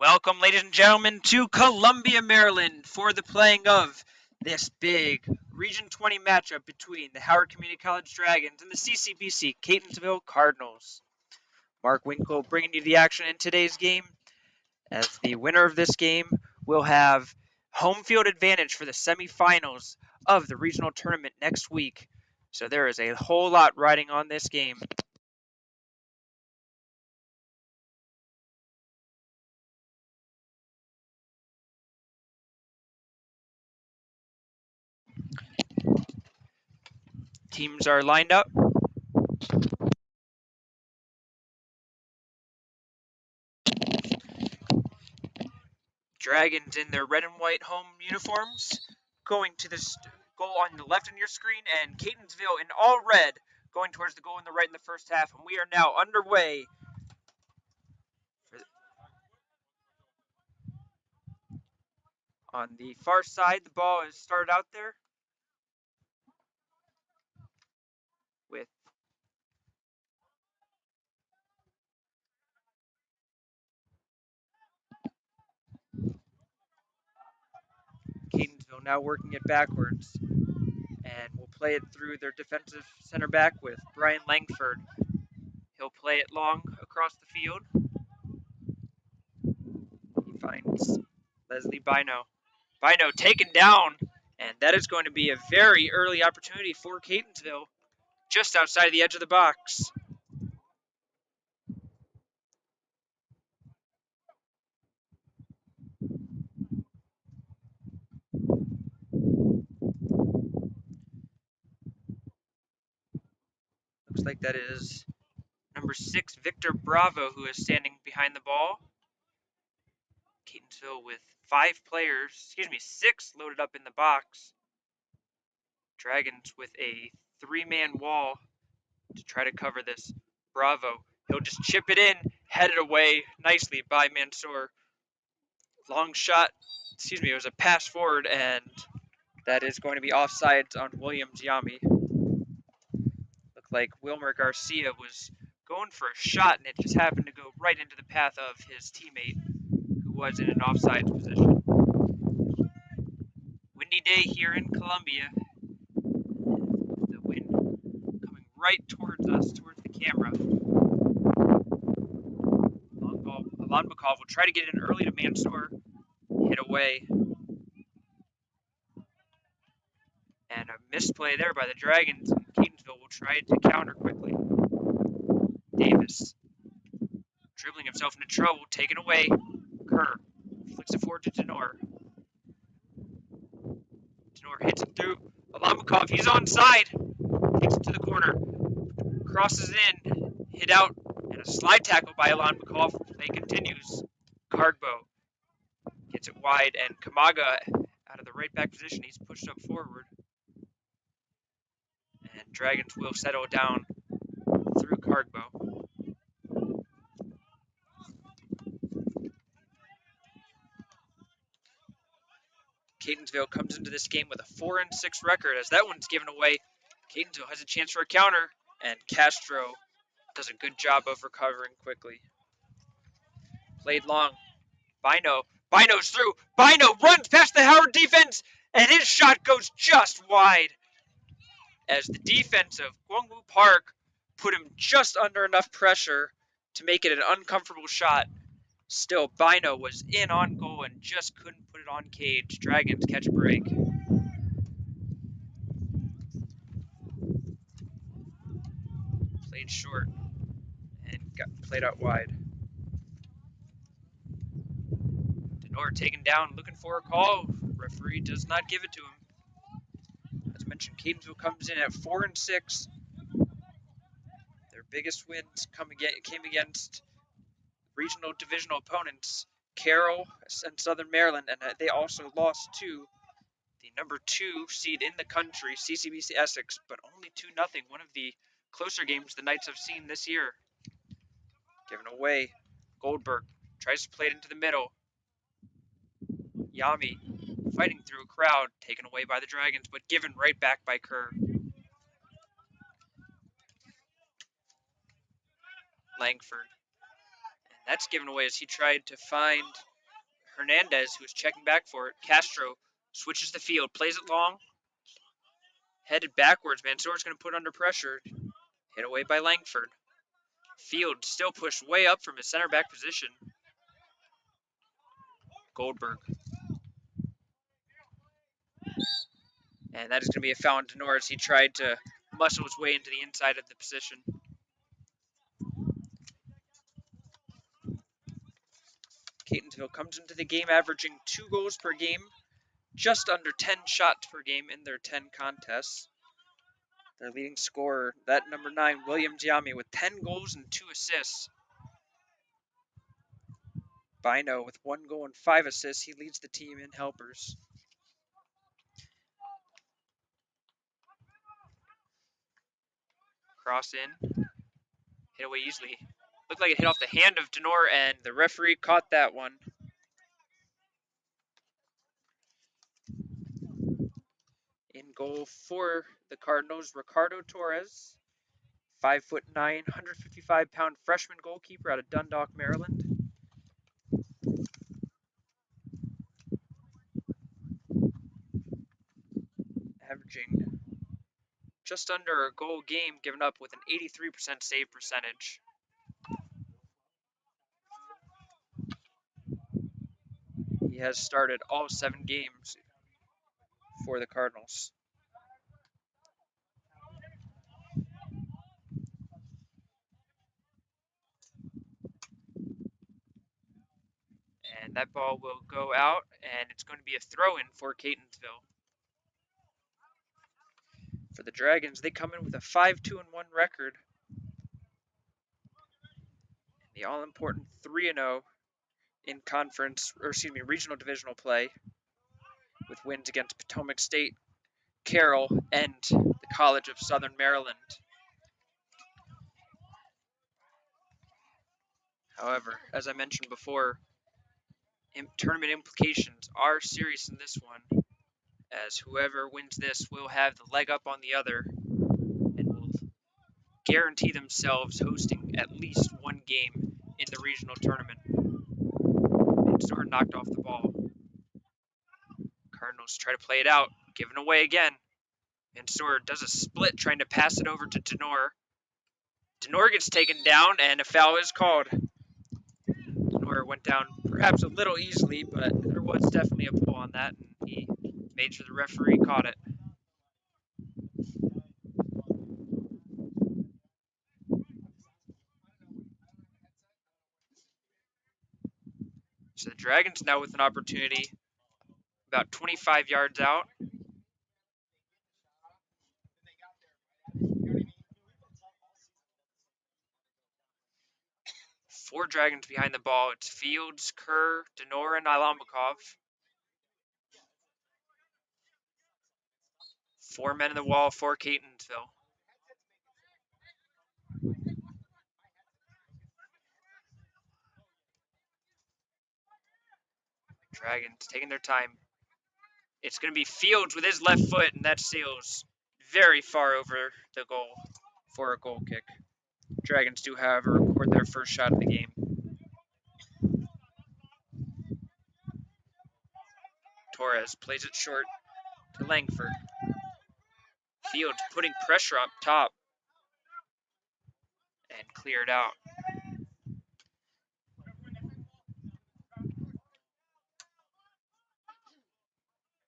Welcome, ladies and gentlemen, to Columbia, Maryland for the playing of this big Region 20 matchup between the Howard Community College Dragons and the CCBC Catonsville Cardinals. Mark Winkle bringing you the action in today's game, as the winner of this game will have home field advantage for the semifinals of the regional tournament next week. So there is a whole lot riding on this game. Teams are lined up. Dragons in their red and white home uniforms going to this goal on the left on your screen, and Catonsville in all red going towards the goal on the right in the first half. And we are now underway. On the far side, the ball is started out there with Catonsville now working it backwards, and we'll play it through their defensive center back with Brian Langford. He'll play it long across the field. He finds Leslie Bino. Bino taken down, and that is going to be a very early opportunity for Catonsville, just outside the edge of the box. Looks like that is number 6, Victor Bravo, who is standing behind the ball. Catonsville with 6 loaded up in the box. Dragons with a 3-man wall to try to cover this. Bravo, he'll just chip it in, headed away nicely by Mansour. Long shot, it was a pass forward, and that is going to be offsides on Williams Yami. Looked like Wilmer Garcia was going for a shot, and it just happened to go right into the path of his teammate, who was in an offsides position. Windy day here in Columbia. The wind coming right towards us, towards the camera. Long ball. Alanbakov will try to get in early to Mansour. Hit away. And a misplay there by the Dragons. And Catonsville will try to counter quickly. Davis dribbling himself into trouble, taken away. Kerr flicks it forward to Tenor. Tenor hits it through. Alanbakov, he's onside. Takes it to the corner. Crosses in. Hit out. And a slide tackle by Alanbakov. Play continues. Cardbo gets it wide, and Kamaga out of the right back position. He's pushed up forward. And Dragons will settle down through Cardbo. Catonsville comes into this game with a 4-6 record, as that one's given away. Catonsville has a chance for a counter, and Castro does a good job of recovering quickly. Played long. Bino's through. Bino runs past the Howard defense, and his shot goes just wide, as the defense of Gwangwoo Park put him just under enough pressure to make it an uncomfortable shot. Still, Bino was in on goal and just couldn't put it on cage. Dragons catch a break. Played short and got played out wide. Denor taken down, looking for a call. Referee does not give it to him. As mentioned, Catonsville comes in at 4-6. Their biggest wins came against regional divisional opponents, Carroll and Southern Maryland, and they also lost to the number 2 seed in the country, CCBC Essex, but only 2-0, one of the closer games the Knights have seen this year. Given away, Goldberg tries to play it into the middle. Yami fighting through a crowd, taken away by the Dragons, but given right back by Kerr. Langford. And that's given away as he tried to find Hernandez, who is checking back for it. Castro switches the field, plays it long. Headed backwards, Mansour's going to put under pressure. Hit away by Langford. Field still pushed way up from his center back position. Goldberg. And that is going to be a foul on Denor as he tried to muscle his way into the inside of the position. Catonsville comes into the game averaging 2 goals per game, just under 10 shots per game in their 10 contests. Their leading scorer, that number 9, William Giammi, with 10 goals and 2 assists. Bino with 1 goal and 5 assists. He leads the team in helpers. Cross in. Hit away easily. Looked like it hit off the hand of Denor, and the referee caught that one. In goal for the Cardinals, Ricardo Torres, 5'9", 155-pound freshman goalkeeper out of Dundalk, Maryland. Averaging just under a goal game given up with an 83% save percentage. He has started all 7 games for the Cardinals. And that ball will go out, and it's going to be a throw-in for Catonsville. For the Dragons, they come in with a 5-2-1 record. The all-important 3-0 in regional divisional play, with wins against Potomac State, Carroll, and the College of Southern Maryland. However, as I mentioned before, tournament implications are serious in this one, as whoever wins this will have the leg up on the other and will guarantee themselves hosting at least 1 game in the regional tournament. Mansour knocked off the ball. Cardinals try to play it out, given away again. Mansour does a split trying to pass it over to Denor. Denor gets taken down, and a foul is called. Denor went down perhaps a little easily, but there was definitely a pull on that, and he made sure the referee caught it. So the Dragons now with an opportunity about 25 yards out. Four Dragons behind the ball. It's Fields, Kerr, Denor, and Alambakov. 4 men in the wall for Catonsville. Dragons taking their time. It's going to be Fields with his left foot, and that sails very far over the goal for a goal kick. Dragons do, however, record their first shot of the game. Torres plays it short to Langford. Fields putting pressure up top and cleared out.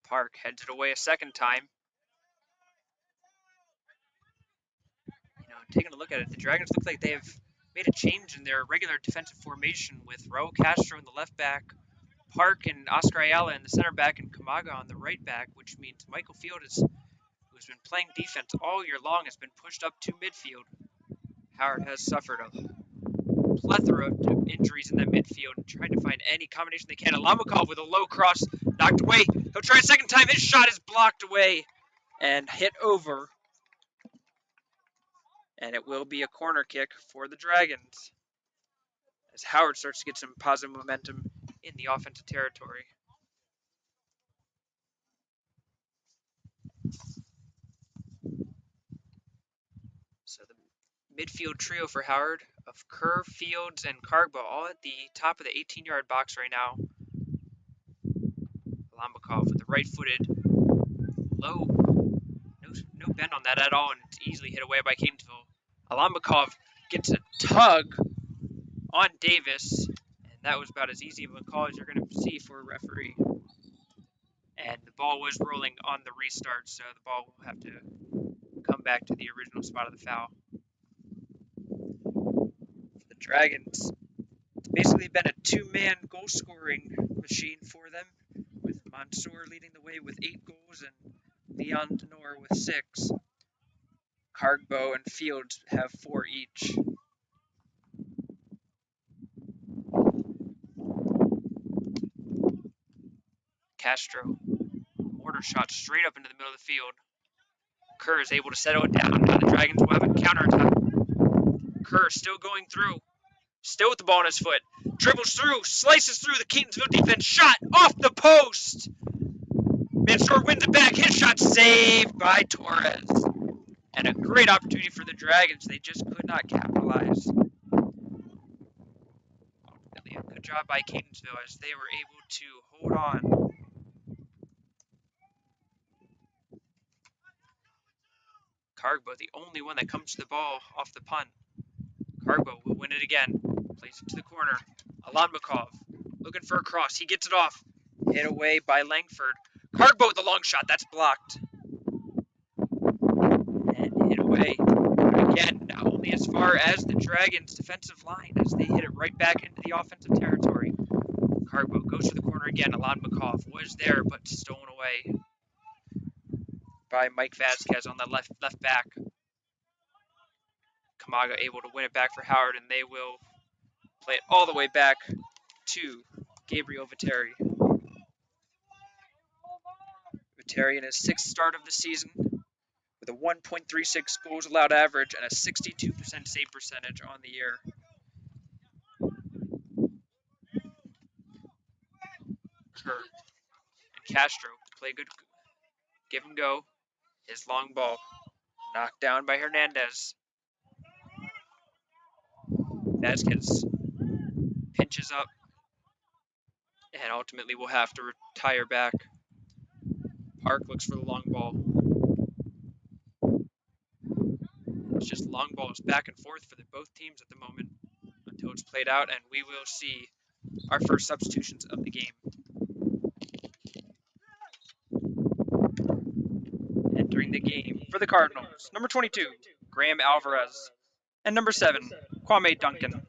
Park heads it away a second time. Taking a look at it, the Dragons look like they have made a change in their regular defensive formation with Raul Castro in the left back, Park and Oscar Ayala in the center back, and Kamaga on the right back, which means Michael Field, who's been playing defense all year long, has been pushed up to midfield. Howard has suffered a plethora of injuries in that midfield, trying to find any combination they can. Alambakov with a low cross, knocked away. He'll try a second time. His shot is blocked away and hit over. And it will be a corner kick for the Dragons as Howard starts to get some positive momentum in the offensive territory. So the midfield trio for Howard of Kerr, Fields, and Cargbo all at the top of the 18-yard box right now. Alambakov with the right-footed, low, no bend on that at all, and it's easily hit away by Catonsville. Alambakov gets a tug on Davis, and that was about as easy of a call as you're going to see for a referee. And the ball was rolling on the restart, so the ball will have to come back to the original spot of the foul. For the Dragons, it's basically been a two-man goal-scoring machine for them, with Mansour leading the way with 8 goals and Leon Denor with 6. Cargbo and Fields have 4 each. Castro, mortar shot straight up into the middle of the field. Kerr is able to settle it down. Now the Dragons will have a counterattack. Kerr still going through. Still with the ball on his foot. Dribbles through. Slices through the Catonsville defense. Shot off the post. Mansour wins it back. His shot saved by Torres. And a great opportunity for the Dragons. They just could not capitalize. Ultimately, a good job by Catonsville as they were able to hold on. Cargbo, the only one that comes to the ball off the punt. Cargbo will win it again. Plays it to the corner. Alambakov looking for a cross. He gets it off. Hit away by Langford. Cargbo with the long shot. That's blocked. And hit away. Again, not only as far as the Dragons' defensive line as they hit it right back into the offensive territory. Cargbo goes to the corner again. Alambakov was there but stolen away by Mike Vasquez on the left back. Kamaga able to win it back for Howard, and they will play it all the way back to Gabriel Viteri. Viteri in his 6th start of the season with a 1.36 goals allowed average and a 62% save percentage on the year. Kerr and Castro play good, give him go. His long ball knocked down by Hernandez. Vasquez pinches up and ultimately will have to retire back. Park looks for the long ball. It's just long balls back and forth for both teams at the moment until it's played out, and we will see our first substitutions of the game. Entering the game for the Cardinals, number 22, Graham Alvarez, and number 7, Kwame Duncan.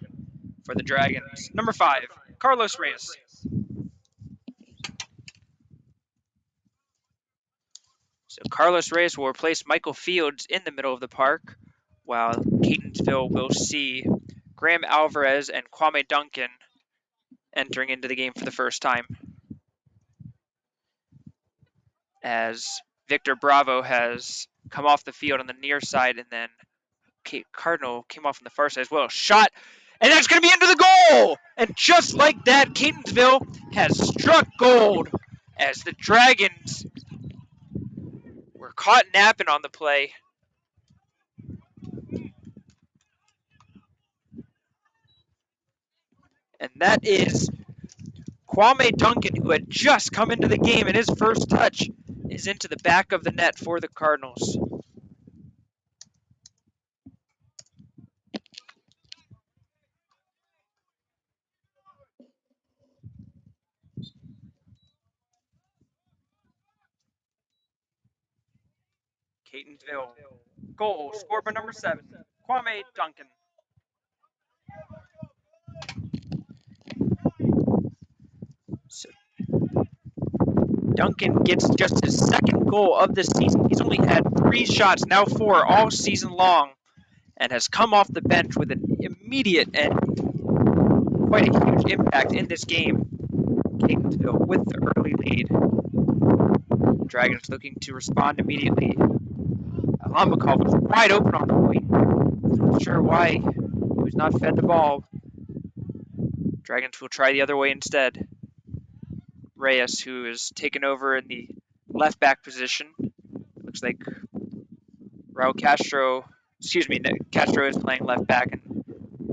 For the Dragons, number 5, Carlos Reyes. So Carlos Reyes will replace Michael Fields in the middle of the park, while Catonsville will see Graham Alvarez and Kwame Duncan entering into the game for the first time, as Victor Bravo has come off the field on the near side, and then Cardinal came off on the far side as well. Shot, and that's going to be into the goal! And just like that, Catonsville has struck gold as the Dragons were caught napping on the play. And that is Kwame Duncan, who had just come into the game, and his first touch is into the back of the net for the Cardinals. Catonsville goal scored by number 7, Kwame Duncan. So Duncan gets just his 2nd goal of the season. He's only had 3 shots, now 4 all season long, and has come off the bench with an immediate and quite a huge impact in this game. Catonsville with the early lead. Dragons looking to respond immediately. Alambakov was wide open on the wing. Not sure why he was not fed the ball. Dragons will try the other way instead. Reyes, who is taken over in the left back position. Looks like Castro is playing left back and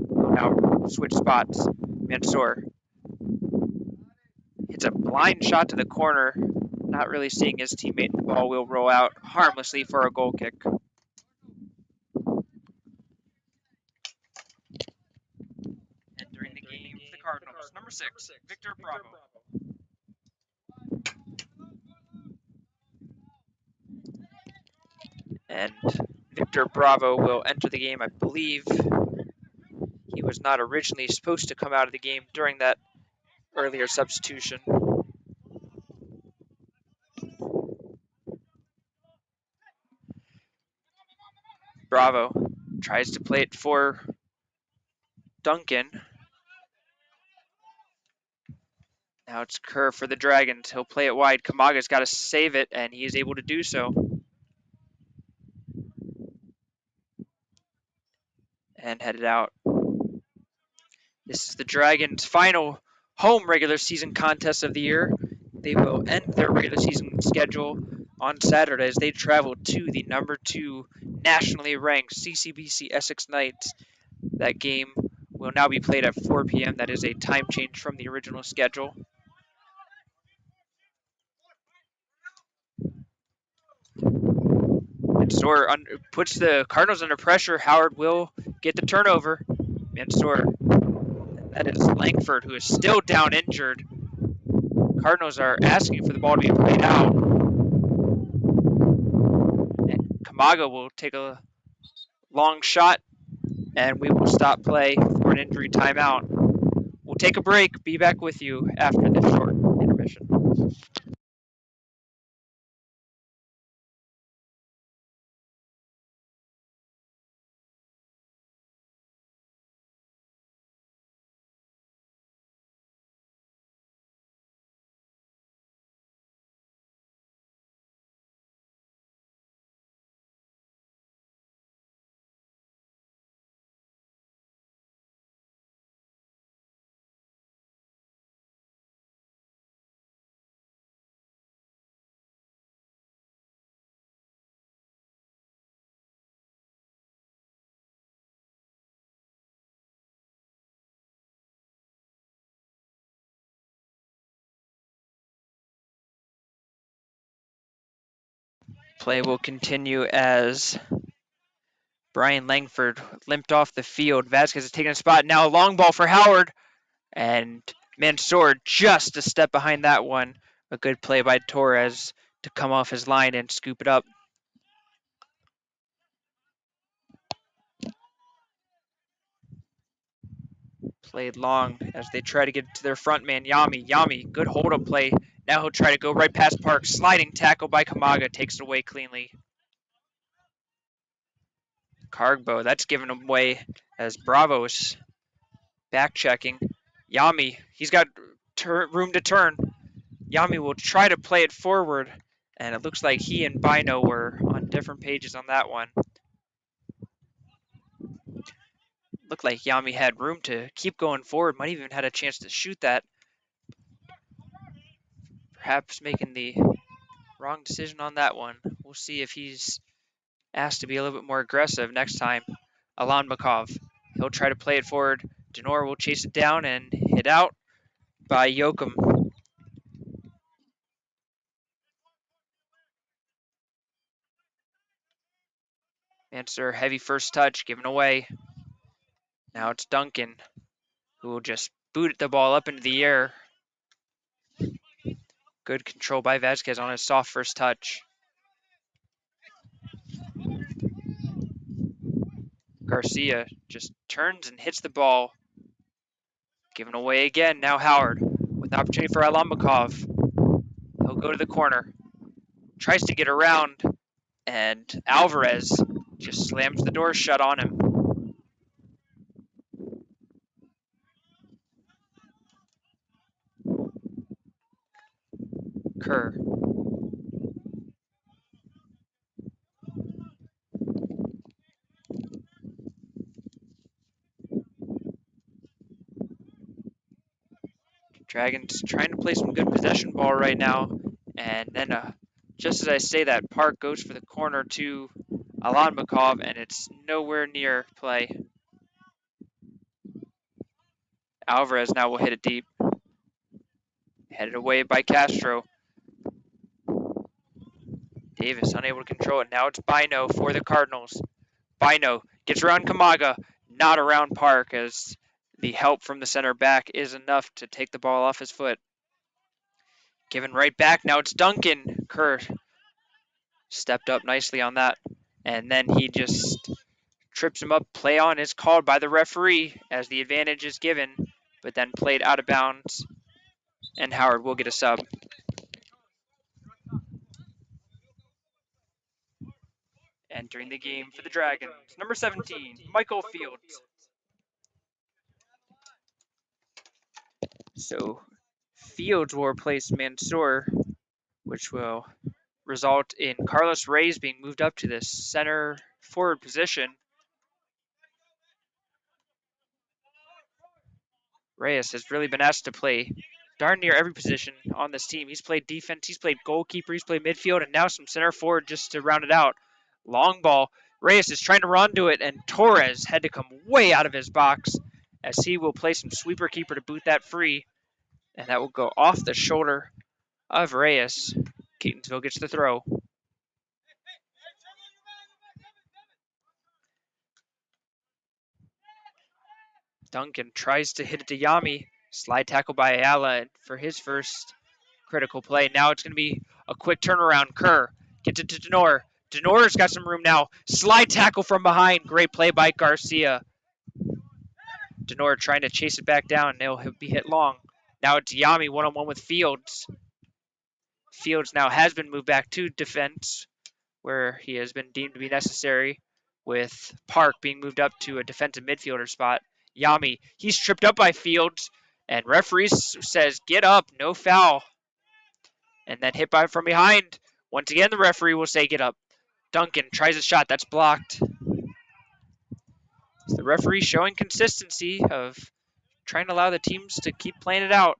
will now switch spots. Mansour It's a blind shot to the corner, not really seeing his teammate. The ball will roll out harmlessly for a goal kick. Entering the game for the Cardinals, number 6, Victor Bravo. And Victor Bravo will enter the game. I believe he was not originally supposed to come out of the game during that earlier substitution. Bravo tries to play it for Duncan. Now it's Kerr for the Dragons. He'll play it wide. Kamaga's got to save it, and he is able to do so. And headed out. This is the Dragons' final home regular season contest of the year. They will end their regular season schedule on Saturday as they travel to the number 2 nationally ranked CCBC Essex Knights. That game will now be played at 4 p.m. That is a time change from the original schedule. Mansour puts the Cardinals under pressure. Howard will get the turnover. Mansour. That is Langford, who is still down injured. Cardinals are asking for the ball to be played out. And Kamaga will take a long shot, and we will stop play for an injury timeout. We'll take a break. Be back with you after this short intermission. Play will continue as Brian Langford limped off the field. Vasquez is taking a spot. Now a long ball for Howard. And Mansour just a step behind that one. A good play by Torres to come off his line and scoop it up. Played long as they try to get to their front man, Yami. Yami, good hold-up play. Now he'll try to go right past Park. Sliding tackle by Kamaga, takes it away cleanly. Cargbo, that's given away as Bravo's back checking. Yami, he's got room to turn. Yami will try to play it forward, and it looks like he and Bino were on different pages on that one. Looked like Yami had room to keep going forward, might even had a chance to shoot that. Perhaps making the wrong decision on that one. We'll see if he's asked to be a little bit more aggressive next time. Alan Makov, he'll try to play it forward. Denor will chase it down and hit out by Yoakum. Mansour, heavy first touch, given away. Now it's Duncan, who will just boot the ball up into the air. Good control by Vasquez on his soft first touch. Garcia just turns and hits the ball. Given away again. Now Howard with an opportunity for Alambakov. He'll go to the corner. Tries to get around, and Alvarez just slams the door shut on him. Kerr. Dragons trying to play some good possession ball right now. And then just as I say that, Park goes for the corner to Alan Makov, and it's nowhere near play. Alvarez now will hit it deep. Headed away by Castro. Davis unable to control it. Now it's Bino for the Cardinals. Bino gets around Kamaga, not around Park, as the help from the center back is enough to take the ball off his foot. Given right back, now it's Duncan. Kerr stepped up nicely on that, and then he just trips him up. Play on is called by the referee as the advantage is given, but then played out of bounds, and Howard will get a sub. Entering the game for the Dragons, number 17, Michael Fields. So Fields will replace Mansour, which will result in Carlos Reyes being moved up to the center forward position. Reyes has really been asked to play darn near every position on this team. He's played defense, he's played goalkeeper, he's played midfield, and now some center forward just to round it out. Long ball. Reyes is trying to run to it, and Torres had to come way out of his box as he will play some sweeper keeper to boot that free, and that will go off the shoulder of Reyes. Catonsville gets the throw. Duncan tries to hit it to Yami. Slide tackle by Ayala for his first critical play. Now it's going to be a quick turnaround. Kerr gets it to Denor. Denor's got some room now. Slide tackle from behind. Great play by Garcia. Denor trying to chase it back down. They'll be hit long. Now it's Yami one-on-one with Fields. Fields now has been moved back to defense, where he has been deemed to be necessary, with Park being moved up to a defensive midfielder spot. Yami, he's tripped up by Fields, and referee says, get up, no foul. And then hit by from behind. Once again, the referee will say, get up. Duncan tries a shot, that's blocked. So the referee showing consistency of trying to allow the teams to keep playing it out.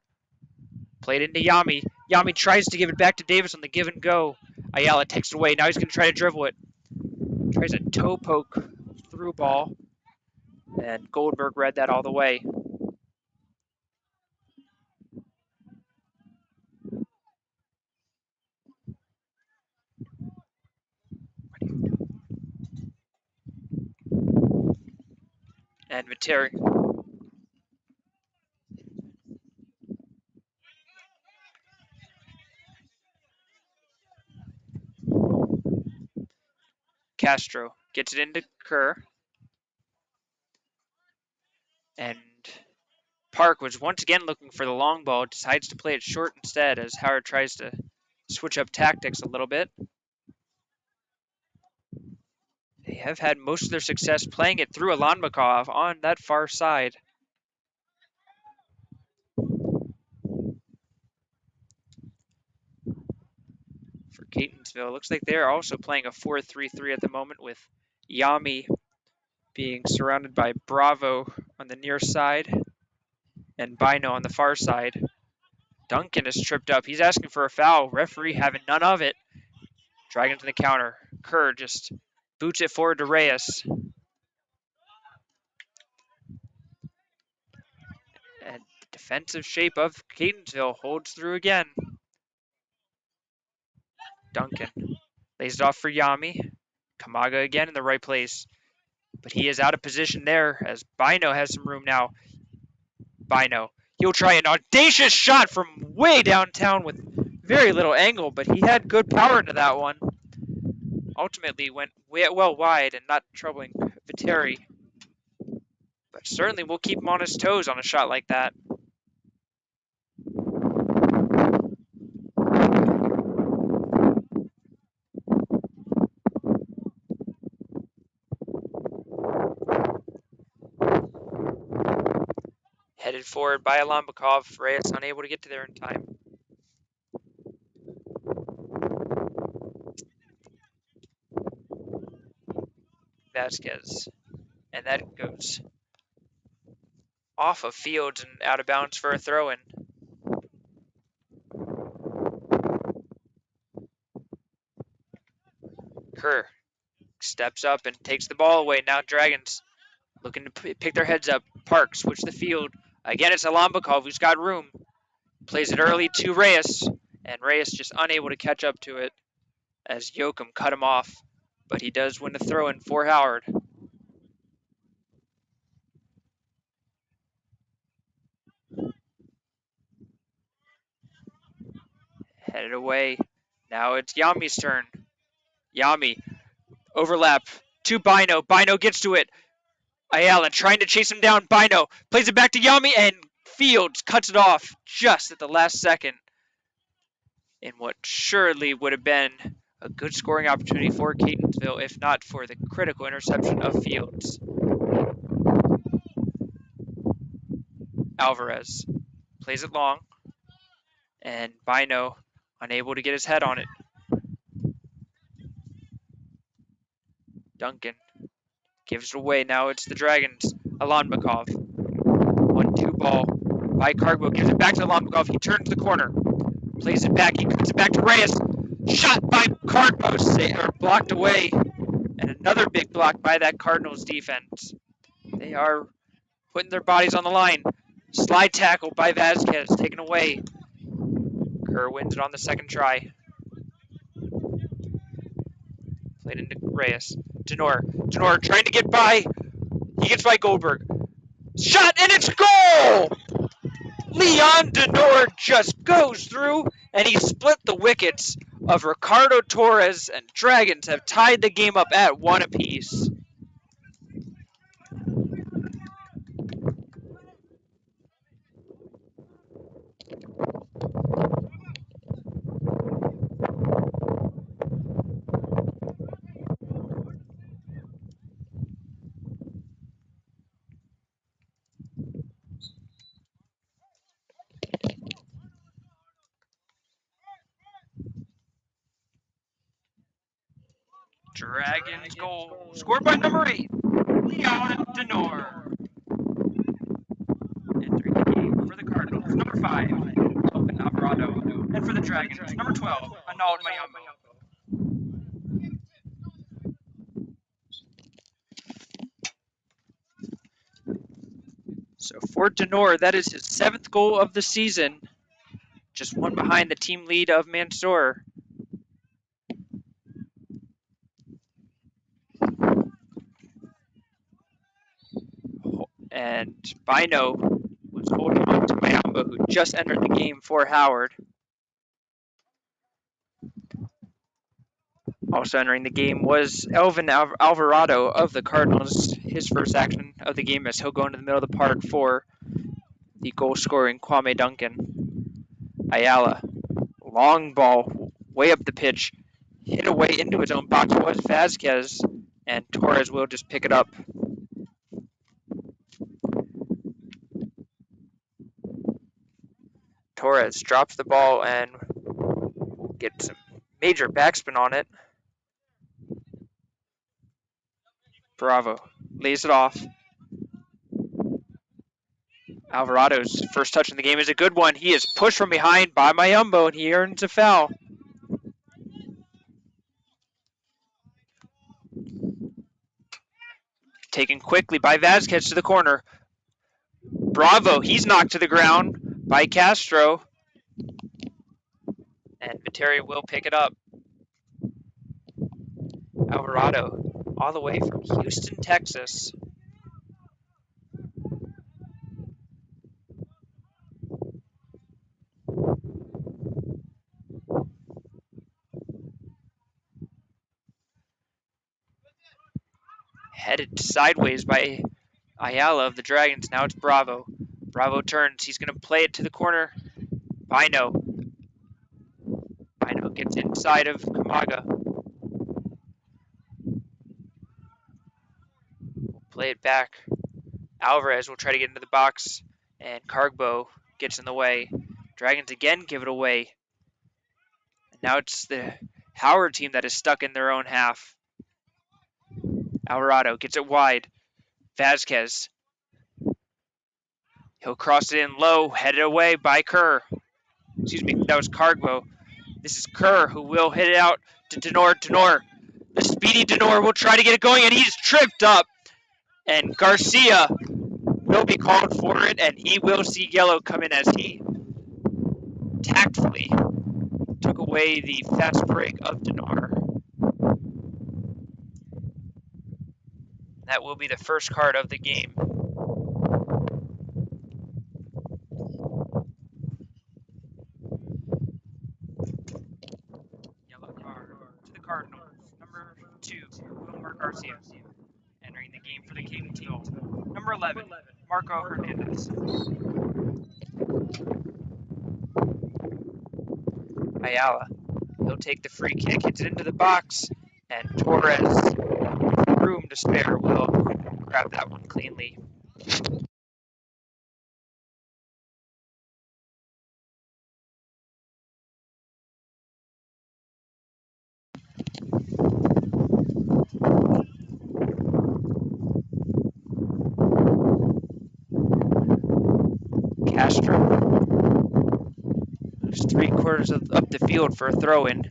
Played into Yami. Yami tries to give it back to Davis on the give and go. Ayala takes it away. Now he's going to try to dribble it. Tries a toe poke through ball. And Goldberg read that all the way. And Materi. Castro gets it into Kerr. And Park was once again looking for the long ball, decides to play it short instead as Howard tries to switch up tactics a little bit. They have had most of their success playing it through Alanmakov on that far side. For Catonsville, looks like they're also playing a 4-3-3 at the moment, with Yami being surrounded by Bravo on the near side and Bino on the far side. Duncan is tripped up. He's asking for a foul. Referee having none of it. Dragging to the counter. Kerr just boots it forward to Reyes. And the defensive shape of Catonsville holds through again. Duncan lays it off for Yami. Kamaga again in the right place. But he is out of position there as Bino has some room now. Bino. He'll try an audacious shot from way downtown with very little angle, but he had good power into that one. Ultimately went well wide and not troubling Viteri. But certainly will keep him on his toes on a shot like that. Headed forward by Alambakov. Reyes unable to get to there in time. Vasquez. And that goes off of Fields and out of bounds for a throw-in. Kerr steps up and takes the ball away. Now Dragons looking to pick their heads up. Park switch the field. Again, it's Alambakov who's got room. Plays it early to Reyes, and Reyes just unable to catch up to it as Yoakum cut him off. But he does win the throw-in for Howard. Headed away. Now it's Yami's turn. Yami, overlap to Bino. Bino gets to it. Ayala trying to chase him down. Bino plays it back to Yami, and Fields cuts it off just at the last second in what surely would have been a good scoring opportunity for Catonsville if not for the critical interception of Fields. Alvarez plays it long, and Bino unable to get his head on it. Duncan gives it away. Now it's the Dragons. Alanmakov. 1-2 ball by Cargo. Gives it back to Alanmakov. He turns the corner. Plays it back. He cuts it back to Reyes. Shot by Cargo. Blocked away. And another big block by that Cardinals defense. They are putting their bodies on the line. Slide tackle by Vasquez. Taken away. Kerr wins it on the second try. Played into Reyes. Denor trying to get by. He gets by Goldberg. Shot, and it's goal! Leon Denor just goes through, and he split the wickets of Ricardo Torres, and Dragons have tied the game up at 1 apiece. Dragons goal, scored by number 8, Leon Denor. Entering the game for the Cardinals, number 5, Open Alvarado. And for the Dragons, number 12, Anald Mayambo. So for Denor, that is his 7th goal of the season. Just one behind the team lead of Mansour. And Bino was holding on to Mayamba, who just entered the game for Howard. Also entering the game was Elvin Alvarado of the Cardinals. His first action of the game as he'll go into the middle of the park for the goal-scoring Kwame Duncan. Ayala, long ball, way up the pitch, hit away into his own box was Vasquez, and Torres will just pick it up. Torres drops the ball and will get some major backspin on it. Bravo lays it off. Alvarado's first touch in the game is a good one. He is pushed from behind by Mayumbo, and he earns a foul. Taken quickly by Vasquez to the corner. Bravo, he's knocked to the ground by Castro. And Viteri will pick it up. Alvarado, all the way from Houston, Texas. Headed sideways by Ayala of the Dragons. Now it's Bravo. Bravo turns. He's going to play it to the corner. Bino gets inside of Kamaga. We'll play it back. Alvarez will try to get into the box, and Cargbo gets in the way. Dragons again give it away. And now it's the Howard team that is stuck in their own half. Alvarado gets it wide. Vasquez. He'll cross it in low, headed away by Kerr. Excuse me, that was Cargbo. This is Kerr who will hit it out to Denor. Denor, the speedy Denor will try to get it going, and he's tripped up. And Garcia will be called for it, and he will see yellow come in as he tactfully took away the fast break of Denor. That will be the first card of the game. Yellow card to the Cardinals. Number 2, Wilmer Garcia. Entering the game for the Catonsville. Number 11, Marco Hernandez. Ayala. He'll take the free kick, hits it into the box, and Torres, room to spare, will grab that one cleanly. Castro moves 3/4 up the field for a throw-in.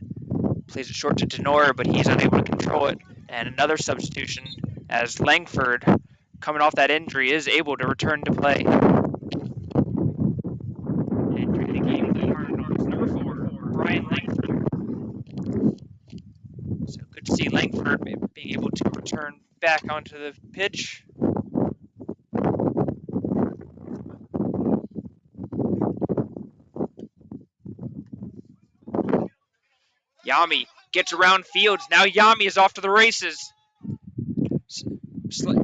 Plays it short to Denor, but he's unable to control it. And another substitution as Langford, coming off that injury, is able to return to play. Entering the game, the Cardinals, number 4, Brian Langford. So good to see Langford being able to return back onto the pitch. Yami gets around Fields. Now Yami is off to the races.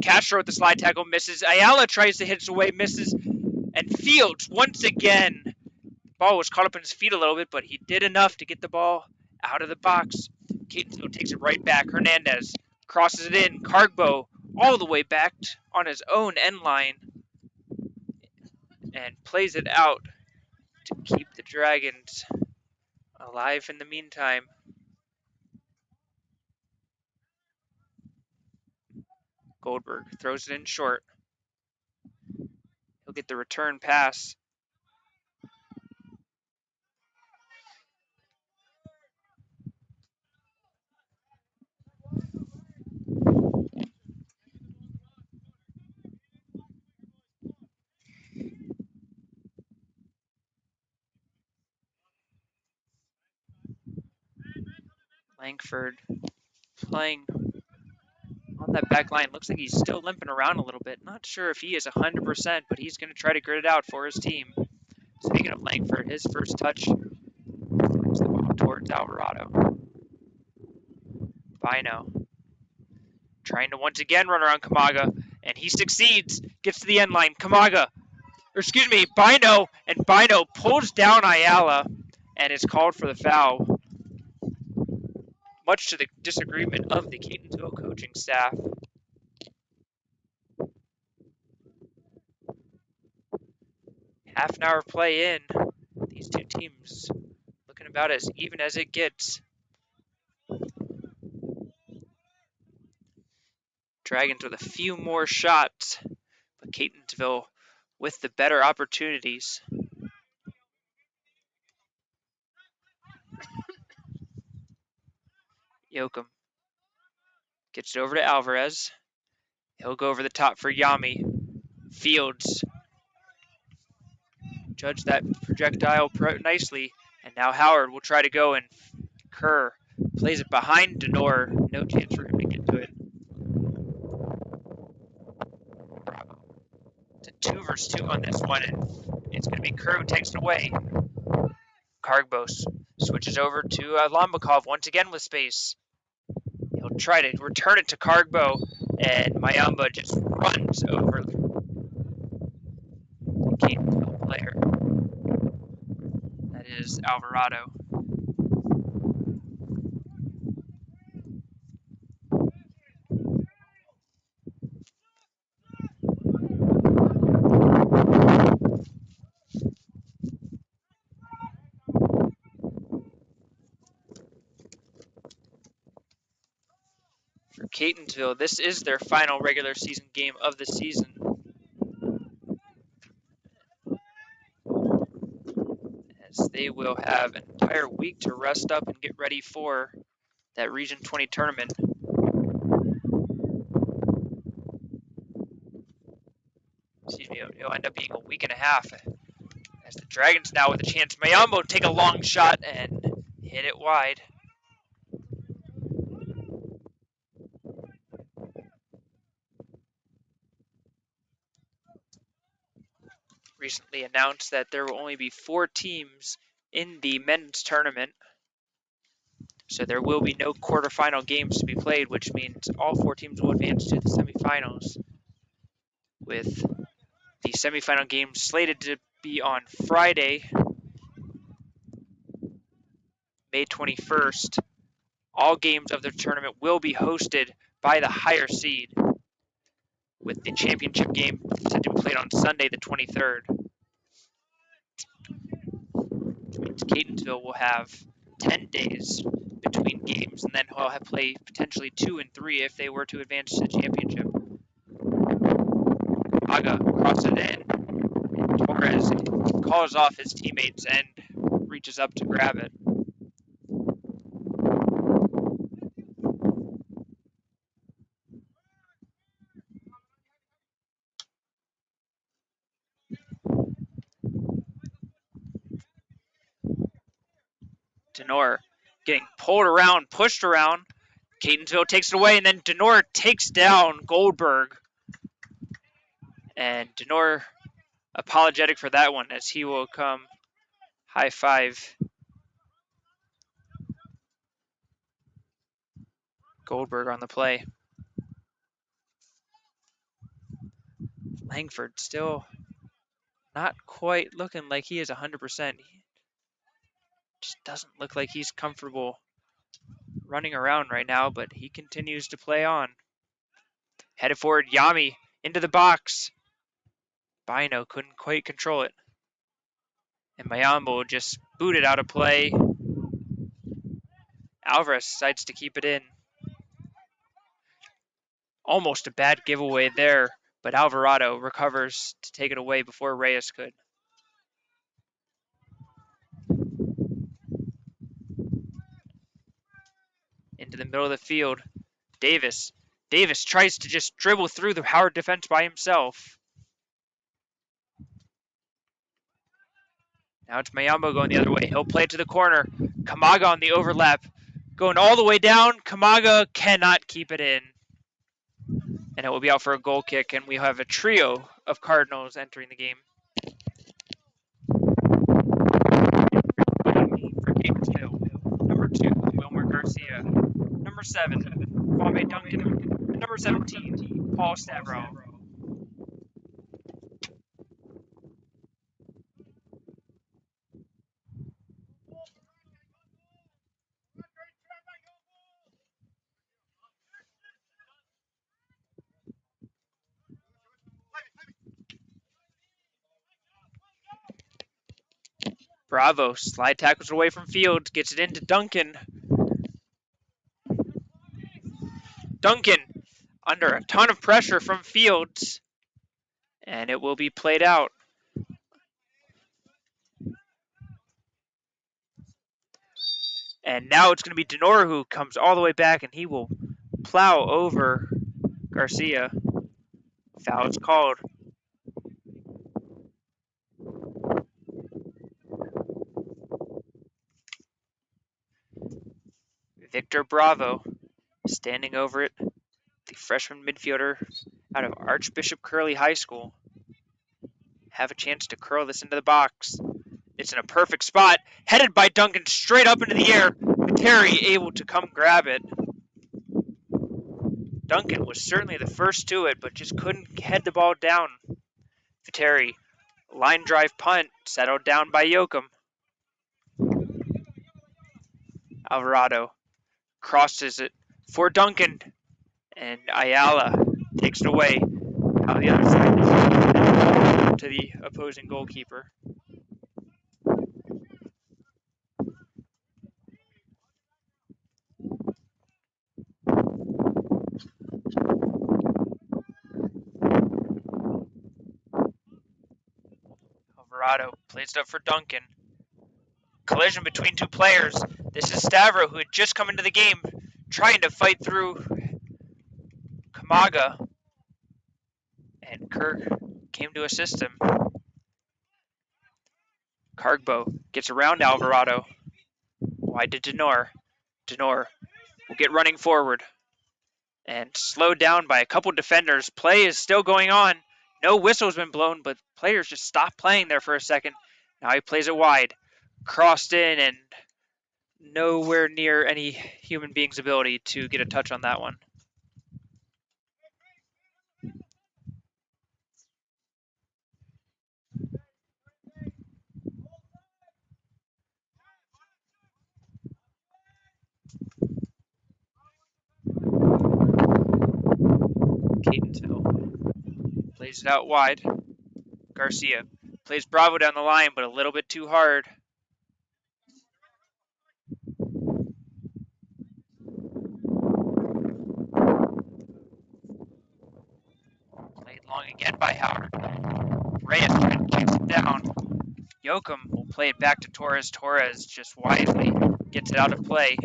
Castro with the slide tackle misses. Ayala tries to hit it away, misses. And Fields, once again, the ball was caught up in his feet a little bit, but he did enough to get the ball out of the box. Catonsville takes it right back. Hernandez crosses it in. Cargbo all the way back on his own end line and plays it out to keep the Dragons alive in the meantime. Goldberg throws it in short. He'll get the return pass. Langford playing on that back line. Looks like he's still limping around a little bit. Not sure if he is 100%, but he's going to try to grit it out for his team. Speaking of Langford, his first touch flips the ball towards Alvarado. Bino trying to once again run around Kamaga, and he succeeds. Gets to the end line. Bino, and Bino pulls down Ayala and is called for the foul, much to the disagreement of the Catonsville coaching staff. Half an hour play in, these two teams looking about as even as it gets. Dragons with a few more shots, but Catonsville with the better opportunities. Yoakum gets it over to Alvarez. He'll go over the top for Yami. Fields judged that projectile nicely, and now Howard will try to go, and Kerr plays it behind Denor. No chance for him to get to it. It's a 2 versus 2 on this one, and it's going to be Kerr who takes it away. Kargbos switches over to Lombakov once again with space. He'll try to return it to Kargbo, and Mayamba just runs over the Catonsville player. That is Alvarado. For Catonsville, this is their final regular season game of the season. As they will have an entire week to rest up and get ready for that Region 20 tournament. Excuse me, it'll end up being a week and a half As the Dragons now with a chance. Mayambo take a long shot and hit it wide. Recently announced that there will only be 4 teams in the men's tournament. So there will be no quarterfinal games to be played, which means all 4 teams will advance to the semifinals, with the semifinal game slated to be on Friday, May 21st. All games of the tournament will be hosted by the higher seed, with the championship game set to be played on Sunday the 23rd. Which means Catonsville will have 10 days between games, and then he'll have play potentially 2 and 3 if they were to advance to the championship. Aga crosses it in. Torres calls off his teammates and reaches up to grab it. Denor getting pulled around, pushed around. Catonsville takes it away, and then Denor takes down Goldberg. And Denor apologetic for that one, as he will come high five Goldberg on the play. Langford still not quite looking like he is 100%. He just doesn't look like he's comfortable running around right now, but he continues to play on. Headed forward, Yami into the box. Bino couldn't quite control it. And Mayambo just booted out of play. Alvarez decides to keep it in. Almost a bad giveaway there, but Alvarado recovers to take it away before Reyes could. Into the middle of the field, Davis. Davis tries to just dribble through the Howard defense by himself. Now it's Mayambo going the other way. He'll play it to the corner. Kamaga on the overlap. Going all the way down. Kamaga cannot keep it in. And it will be out for a goal kick, and we have a trio of Cardinals entering the game. For Catonsville, number 2, Wilmer Garcia. Number 7, Kwame Duncan. And number 17, Paul Stavro. Bravo slide tackles away from Fields, gets it into Duncan. Duncan under a ton of pressure from Fields, and it will be played out. And now it's going to be Denor who comes all the way back, and he will plow over Garcia. Foul is called. Victor Bravo standing over it, the freshman midfielder out of Archbishop Curley High School. Have a chance to curl this into the box. It's in a perfect spot, headed by Duncan straight up into the air. Terry able to come grab it. Duncan was certainly the first to it, but just couldn't head the ball down. Viteri, line drive punt, settled down by Yoakum. Alvarado crosses it for Duncan, and Ayala takes it away on the other side to the opposing goalkeeper. Alvarado plays it up for Duncan. Collision between 2 players. This is Stavro, who had just come into the game, trying to fight through Kamaga. And Kirk came to assist him. Cargbo gets around Alvarado. Wide to Denor. Denor will get running forward. And slowed down by a couple defenders. Play is still going on. No whistle's been blown, but players just stopped playing there for a second. Now he plays it wide. Crossed in and nowhere near any human being's ability to get a touch on that one. Catonsville plays it out wide. Garcia plays Bravo down the line, but a little bit too hard. Played long again by Howard. Reyes trying to chase it down. Yoakum will play it back to Torres. Torres just wisely gets it out of play.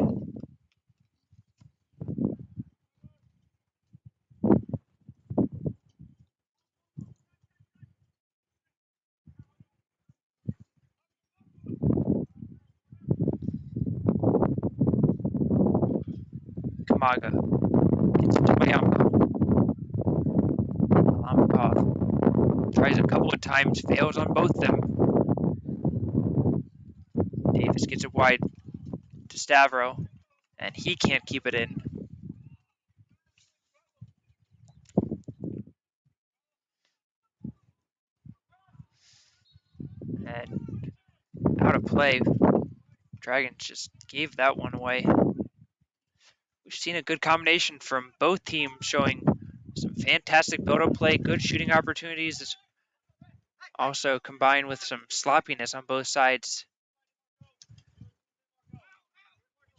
Kamaga gets it to Mayamba. Lamakov tries a couple of times, fails on both of them. Davis gets it wide to Stavro, and he can't keep it in. And out of play. Dragons just gave that one away. We've seen a good combination from both teams, showing some fantastic build-up play, good shooting opportunities, also combined with some sloppiness on both sides.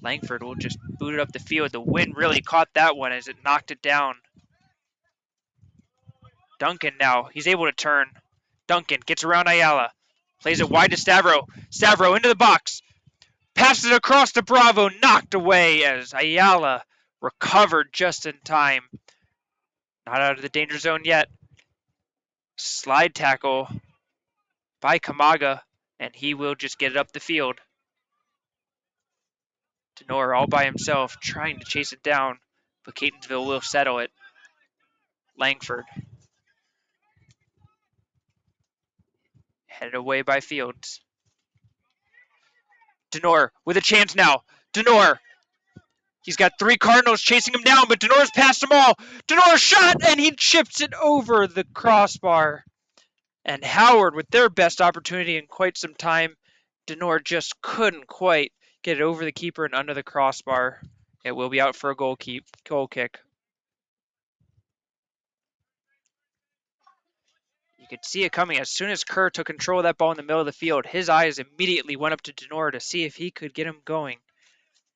Langford will just boot it up the field. The wind really caught that one as it knocked it down. Duncan now, he's able to turn. Duncan gets around Ayala, plays it wide to Stavro. Stavro into the box, passes it across to Bravo, knocked away as Ayala recovered just in time. Not out of the danger zone yet. Slide tackle by Kamaga, and he will just get it up the field. Denor all by himself, trying to chase it down, but Catonsville will settle it. Langford. Headed away by Fields. Denor with a chance now. Denor. He's got 3 Cardinals chasing him down, but Denor's passed them all. Denor shot, and he chips it over the crossbar. And Howard, with their best opportunity in quite some time, Denor just couldn't quite get it over the keeper and under the crossbar. It will be out for a goal kick. You could see it coming. As soon as Kerr took control of that ball in the middle of the field, his eyes immediately went up to Denor to see if he could get him going.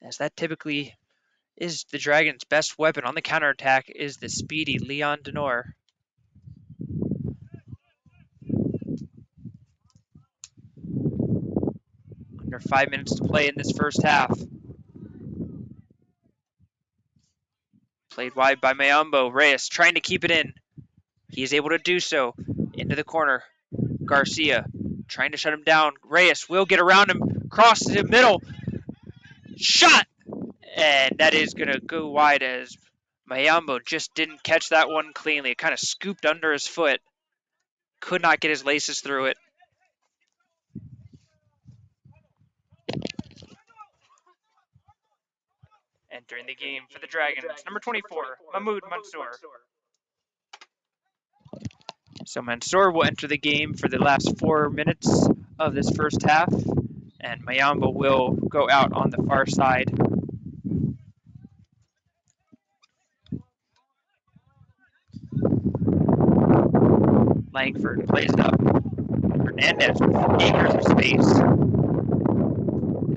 As that typically is the Dragons' best weapon on the counterattack, is the speedy Leon Denor. Under 5 minutes to play in this first half. Played wide by Mayambo. Reyes trying to keep it in. He is able to do so. Into the corner. Garcia trying to shut him down. Reyes will get around him. Cross to the middle. Shot! And that is going to go wide as Mayambo just didn't catch that one cleanly. It kind of scooped under his foot. Could not get his laces through it. Entering the game for the Dragons, number 24, Mahmoud Mansour. So Mansour will enter the game for the last 4 minutes of this first half, and Mayamba will go out on the far side. Langford plays it up. Hernandez with acres of space.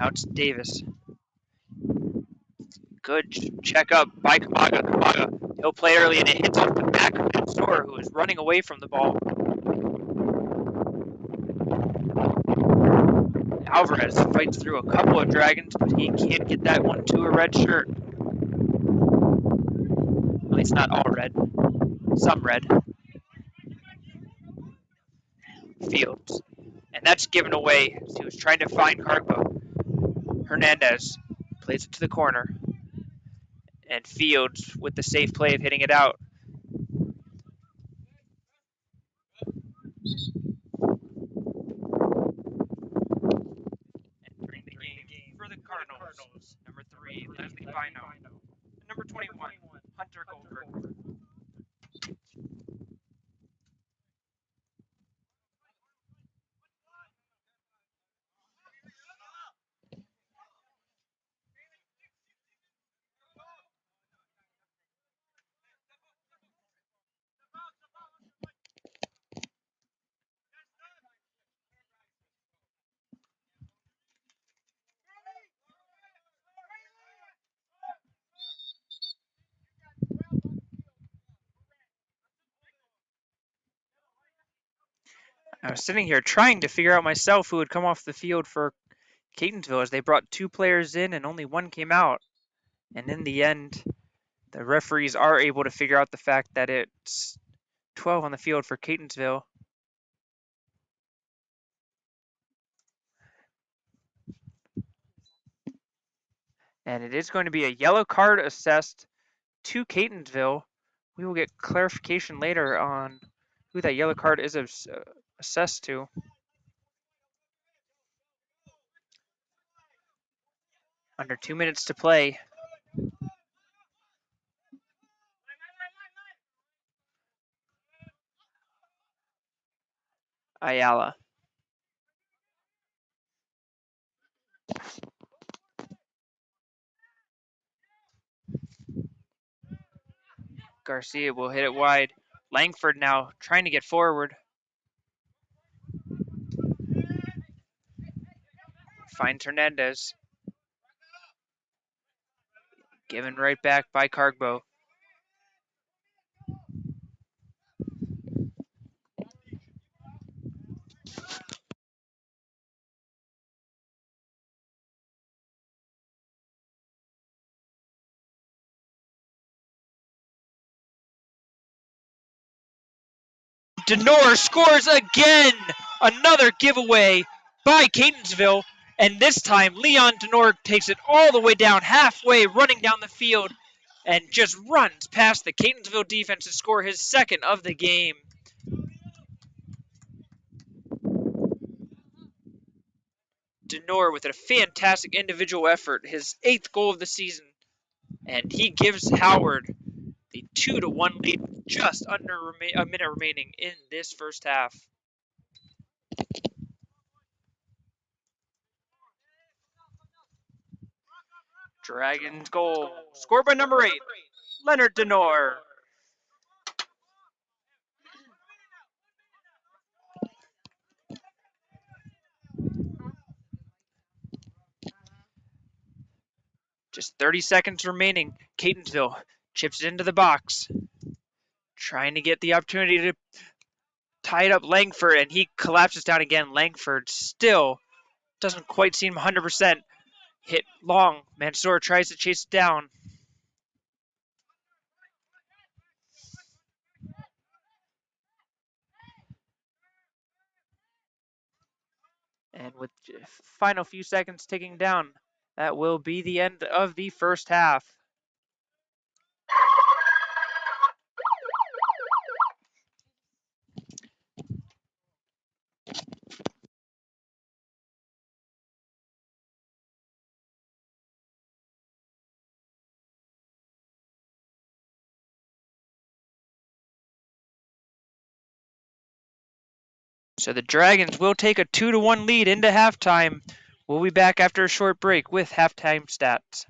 Out to Davis. Good check up by Kamaga. Kamaga, he'll play early and it hits off the back of Mansour, who is running away from the ball. Alvarez fights through a couple of Dragons, but he can't get that one to a red shirt. At least not all red. Some red. Fields and that's given away as he was trying to find Cargo. Hernandez plays it to the corner, and Fields with the safe play of hitting it out. Entering the game for the Cardinals, number 3, Leslie Bino, and number 21, Hunter Goldberg. I was sitting here trying to figure out myself who would come off the field for Catonsville as they brought 2 players in and only 1 came out. And in the end, the referees are able to figure out the fact that it's 12 on the field for Catonsville. And it is going to be a yellow card assessed to Catonsville. We will get clarification later on who that yellow card is assessed to. Under 2 minutes to play. Ayala. Garcia will hit it wide. Langford now trying to get forward. Finds Hernandez. Given right back by Cargbo. Denor scores again! Another giveaway by Catonsville. And this time, Leon Denor takes it all the way down, halfway, running down the field, and just runs past the Catonsville defense to score his 2nd of the game. Denor with a fantastic individual effort, his 8th goal of the season. And he gives Howard the 2-1 lead, just under a minute remaining in this first half. Dragons goal, scored by number 8, Leonard Denor. Just 30 seconds remaining. Catonsville chips it into the box, trying to get the opportunity to tie it up Langford, and he collapses down again. Langford still doesn't quite seem 100%. Hit long. Mansour tries to chase it down. And with final few seconds ticking down, that will be the end of the first half. So the Dragons will take a 2-1 lead into halftime. We'll be back after a short break with halftime stats.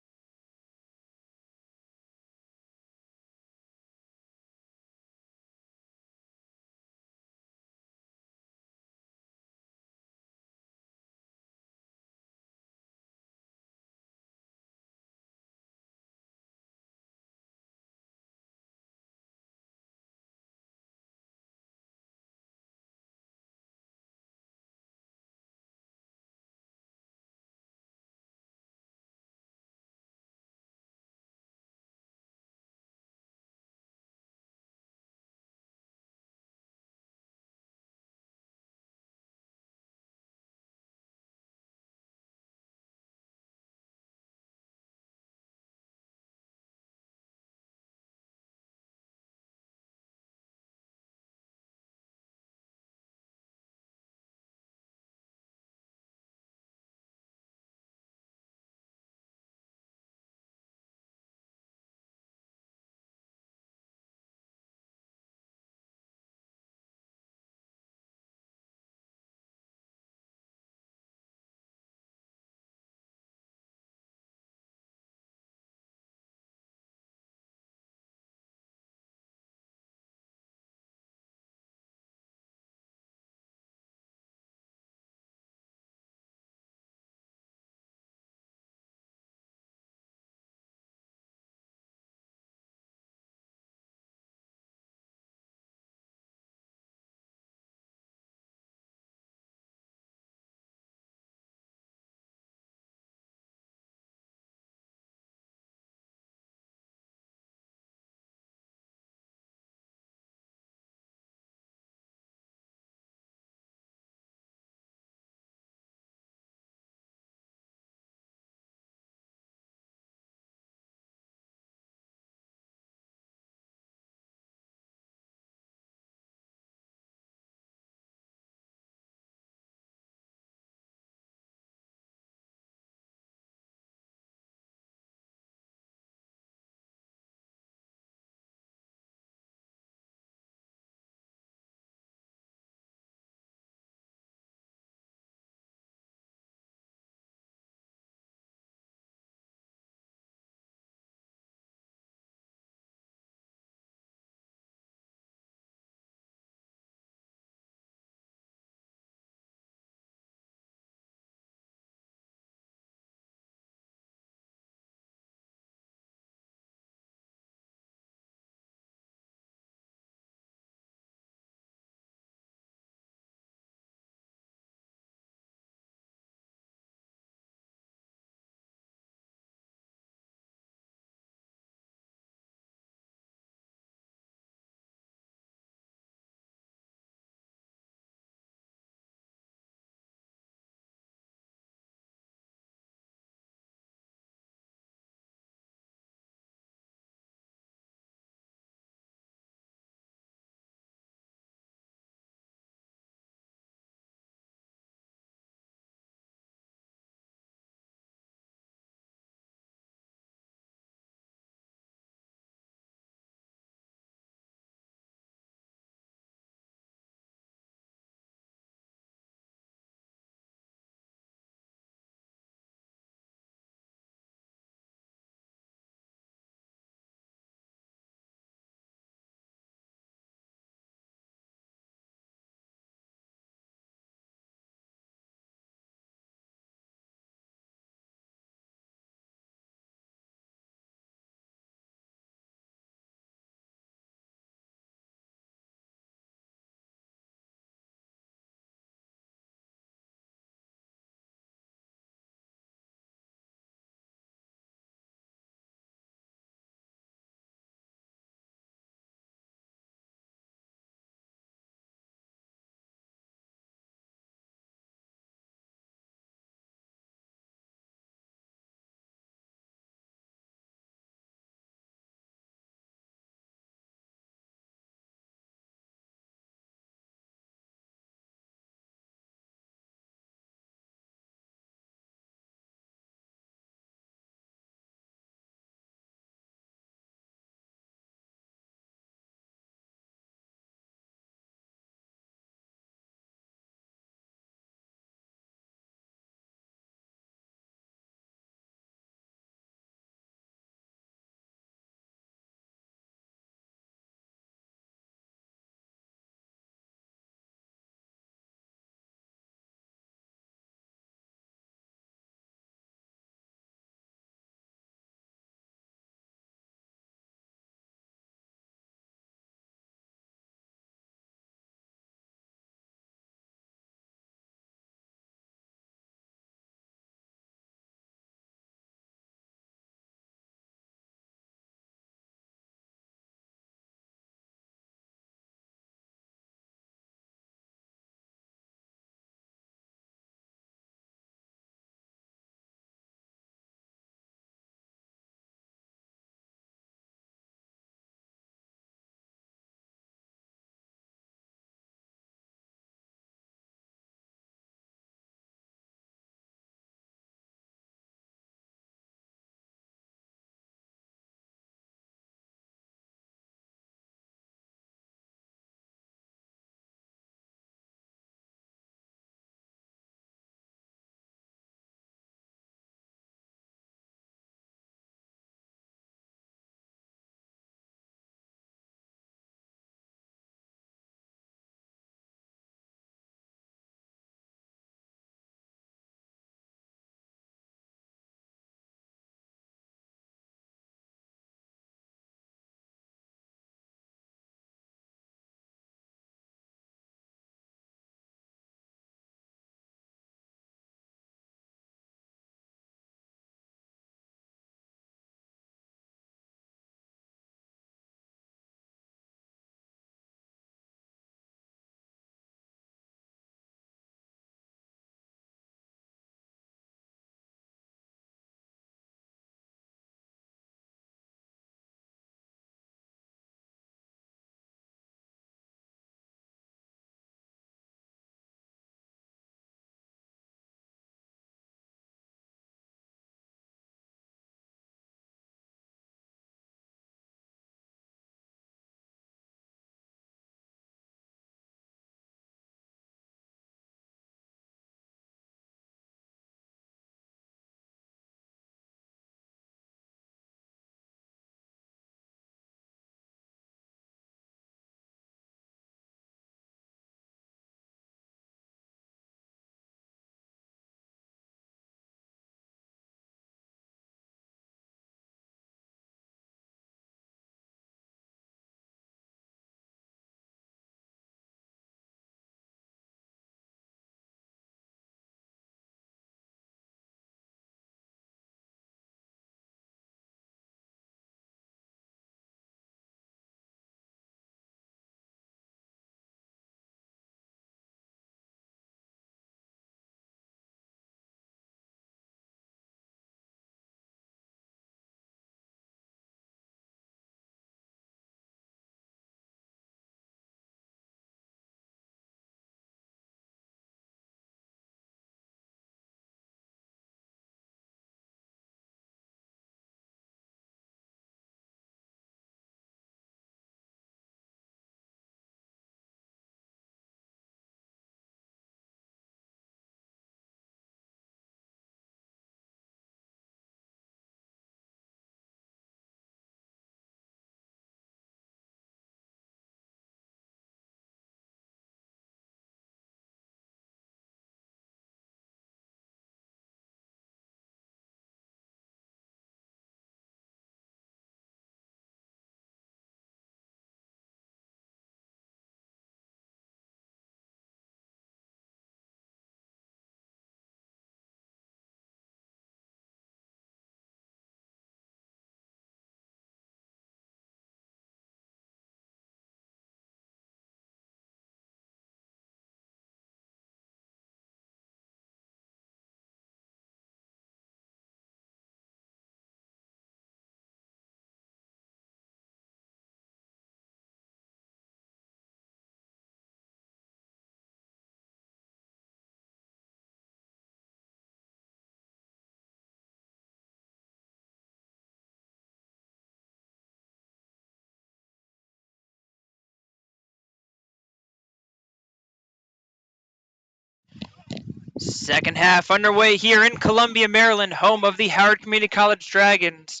Second half underway here in Columbia, Maryland, home of the Howard Community College Dragons,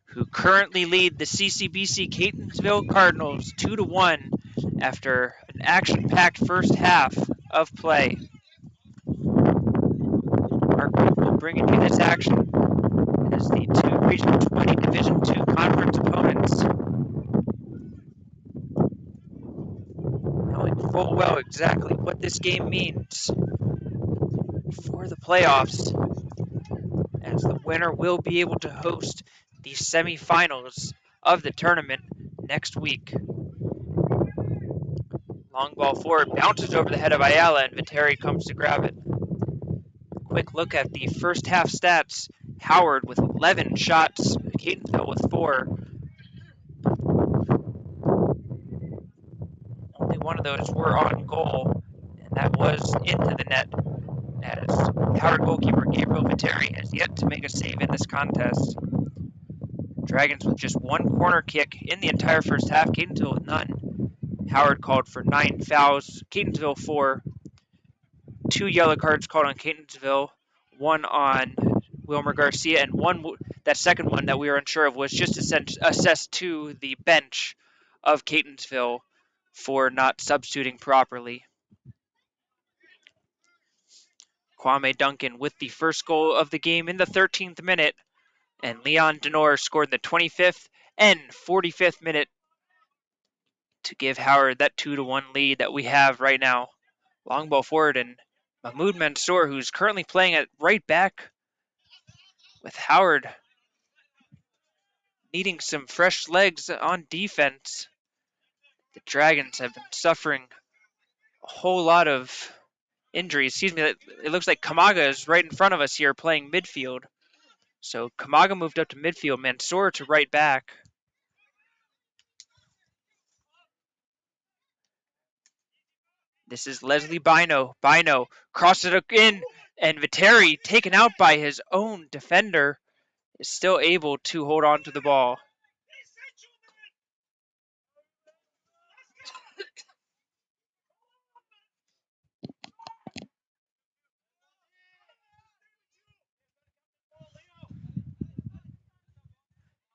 who currently lead the CCBC Catonsville Cardinals 2-1 after an action-packed first half of play. Mark will bring you this action as the two Region 20 Division II conference opponents, knowing full well exactly what this game means for the playoffs, as the winner will be able to host the semifinals of the tournament next week. Long ball forward, bounces over the head of Ayala, and Viteri comes to grab it. Quick look at the first half stats. Howard with 11 shots, Catonsville with 4. Only one of those were on goal, and that was into the net, as Howard goalkeeper Gabriel Viteri has yet to make a save in this contest. Dragons with just one corner kick in the entire first half, Catonsville with none. Howard called for 9 fouls, Catonsville 4. 2 yellow cards called on Catonsville, one on Wilmer Garcia, and that second one that we were unsure of was just assessed to the bench of Catonsville for not substituting properly. Kwame Duncan with the first goal of the game in the 13th minute, and Leon Denor scored in the 25th and 45th minute to give Howard that 2-1 lead that we have right now. Long ball forward, and Mahmoud Mansour, who's currently playing at right back, with Howard needing some fresh legs on defense. The Dragons have been suffering a whole lot of injuries. Excuse me, it looks like Kamaga is right in front of us here playing midfield. So Kamaga moved up to midfield, Mansour to right back. This is Leslie Bino. Bino crosses it in, and Viteri, taken out by his own defender, is still able to hold on to the ball.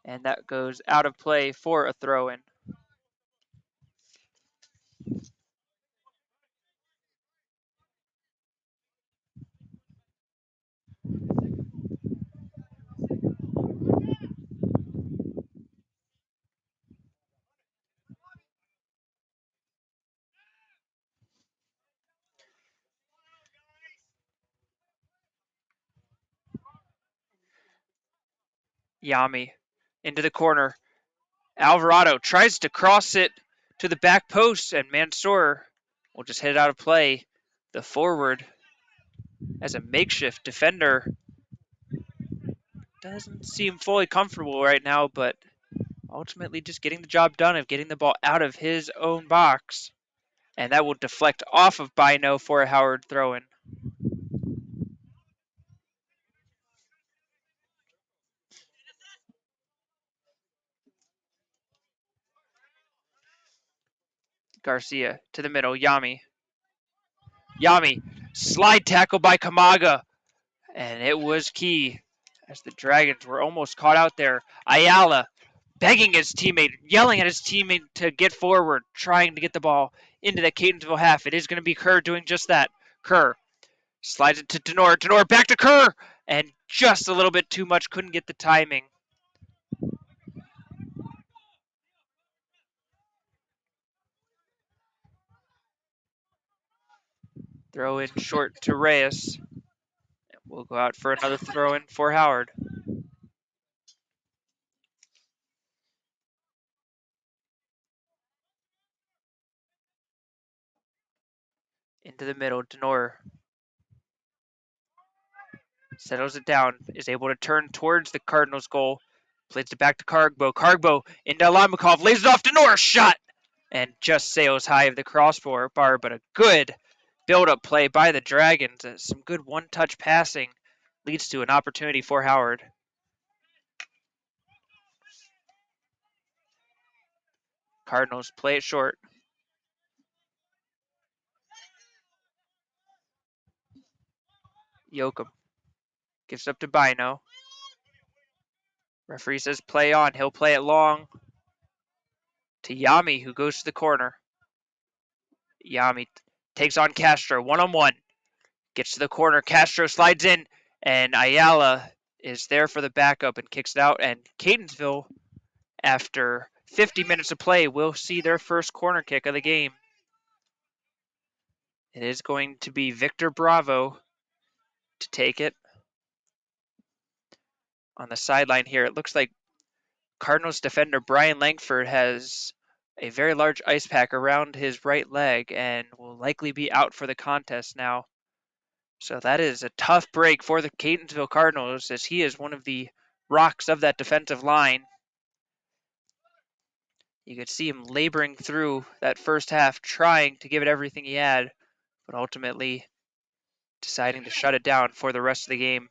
And that goes out of play for a throw-in. Yami into the corner. Alvarado tries to cross it to the back post, and Mansour will just hit it out of play. The forward, as a makeshift defender, doesn't seem fully comfortable right now, but ultimately just getting the job done of getting the ball out of his own box. And that will deflect off of Bino for a Howard throw-in. Garcia to the middle, Yami. Yami, slide tackle by Kamaga, and it was key as the Dragons were almost caught out there. Ayala begging his teammate, yelling at his teammate to get forward, trying to get the ball into the Catonsville half. It is going to be Kerr doing just that. Kerr slides it to Denor. Denor back to Kerr, and just a little bit too much, couldn't get the timing. Throw in short to Reyes. We'll go out for another throw in for Howard. Into the middle, Denor settles it down, is able to turn towards the Cardinals' goal, plays it back to Cargbo. Cargbo into Alamakov, lays it off to Norris, shot, and just sails high of the crossbar, but a good build-up play by the Dragons. Some good one-touch passing leads to an opportunity for Howard. Cardinals play it short. Yoakum gives up to Bino. Referee says play on. He'll play it long to Yami, who goes to the corner. Yami takes on Castro, one-on-one. Gets to the corner. Castro slides in, and Ayala is there for the backup and kicks it out. And Catonsville, after 50 minutes of play, will see their first corner kick of the game. It is going to be Victor Bravo to take it. On the sideline here, it looks like Cardinals defender Brian Langford has a very large ice pack around his right leg and will likely be out for the contest now. So that is a tough break for the Catonsville Cardinals, as he is one of the rocks of that defensive line. You could see him laboring through that first half, trying to give it everything he had, but ultimately deciding to shut it down for the rest of the game.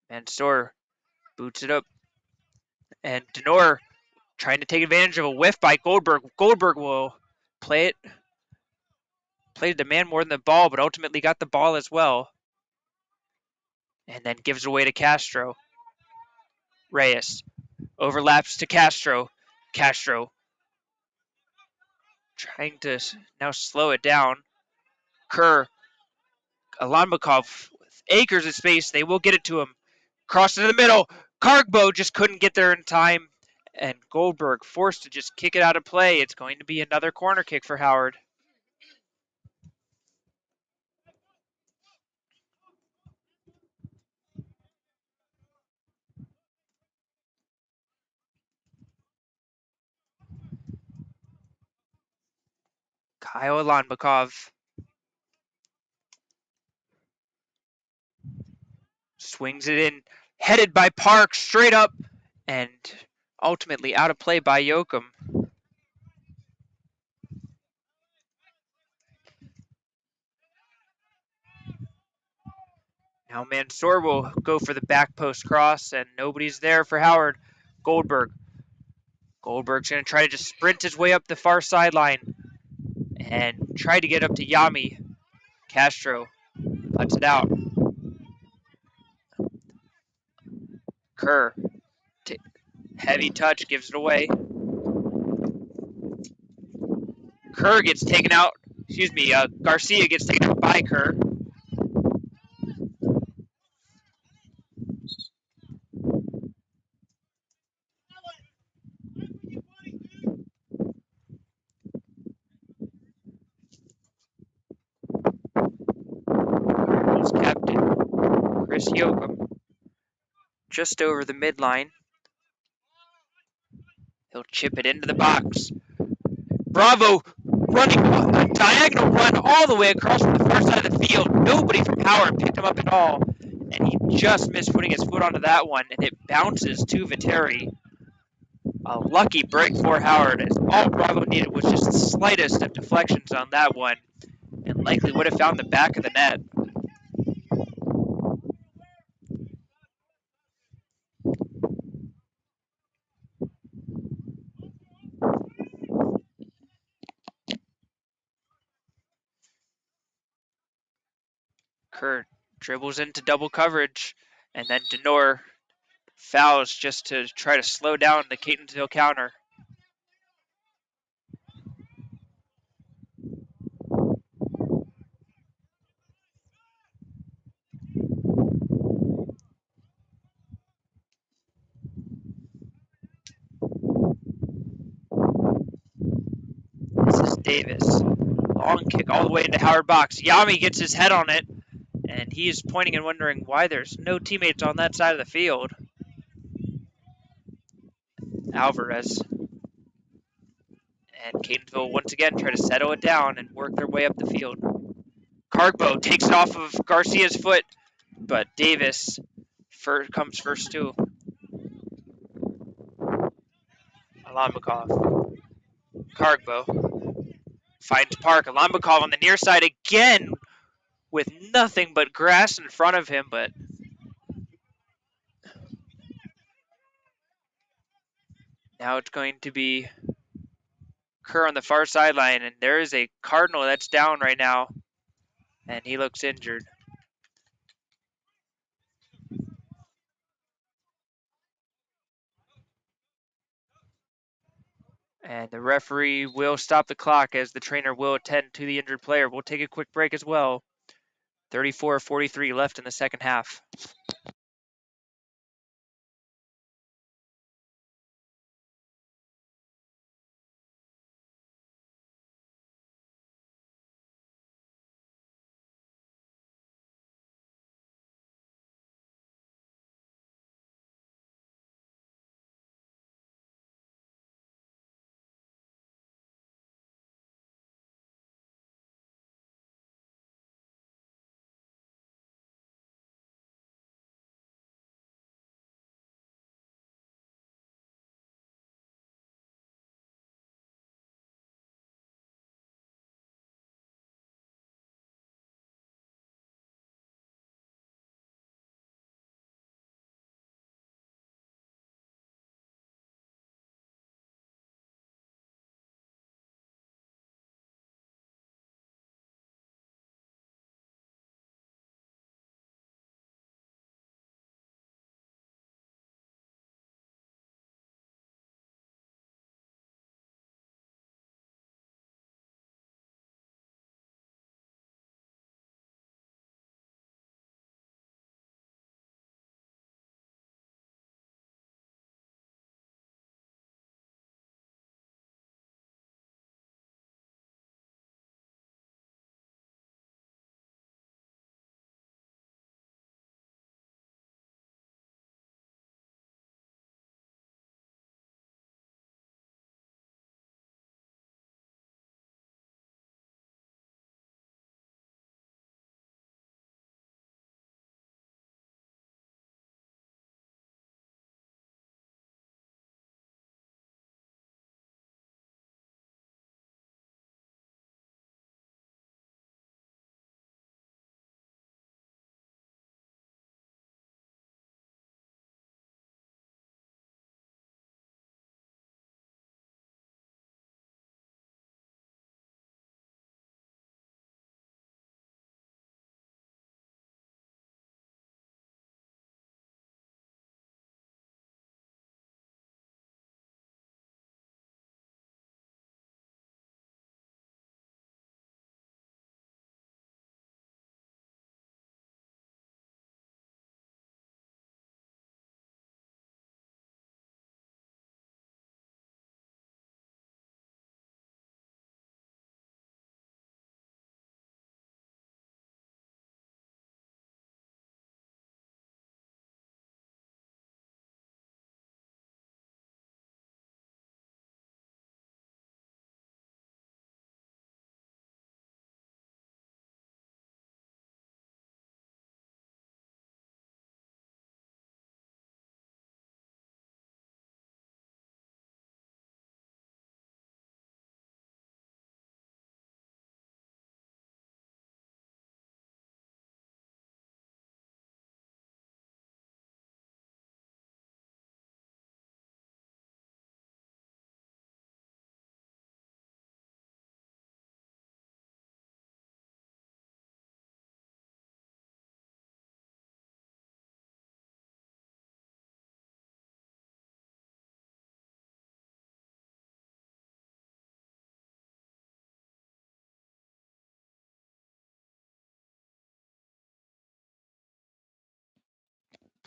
Mansour boots it up, and Denor trying to take advantage of a whiff by Goldberg. Goldberg will play to demand more than the ball, but ultimately got the ball as well. And then gives it away to Castro. Reyes overlaps to Castro. Castro trying to now slow it down. Kerr, Alanbakov with acres of space. They will get it to him. Cross into the middle. Cargbo just couldn't get there in time. And Goldberg forced to just kick it out of play. It's going to be another corner kick for Howard. Kyle Alanbakov swings it in, headed by Park, straight up, and ultimately out of play by Yoakum. Now Mansour will go for the back post cross, and nobody's there for Howard. Goldberg's going to try to just sprint his way up the far sideline and try to get up to Yami. Castro puts it out. Kerr, heavy touch, gives it away. Kerr gets taken out. Garcia gets taken out by Kerr. Cardinals captain Chris Yoakum just over the midline. He'll chip it into the box. Bravo running a diagonal run all the way across from the far side of the field. Nobody from Howard picked him up at all, and he just missed putting his foot onto that one, and it bounces to Viteri. A lucky break for Howard, as all Bravo needed was just the slightest of deflections on that one, and likely would have found the back of the net. Kerr dribbles into double coverage, and then Denor fouls just to try to slow down the Catonsville counter. This is Davis. Long kick all the way into Howard box. Yami gets his head on it, and he is pointing and wondering why there's no teammates on that side of the field. Alvarez and Catonsville once again try to settle it down and work their way up the field. Cargbo takes it off of Garcia's foot, but Davis comes first too. Alanbakov. Cargbo finds Park. Alanbakov on the near side again with nothing but grass in front of him, but now it's going to be occur on the far sideline, and there is a Cardinal that's down right now, and he looks injured. And the referee will stop the clock as the trainer will attend to the injured player. We'll take a quick break as well. 34-43 left in the second half.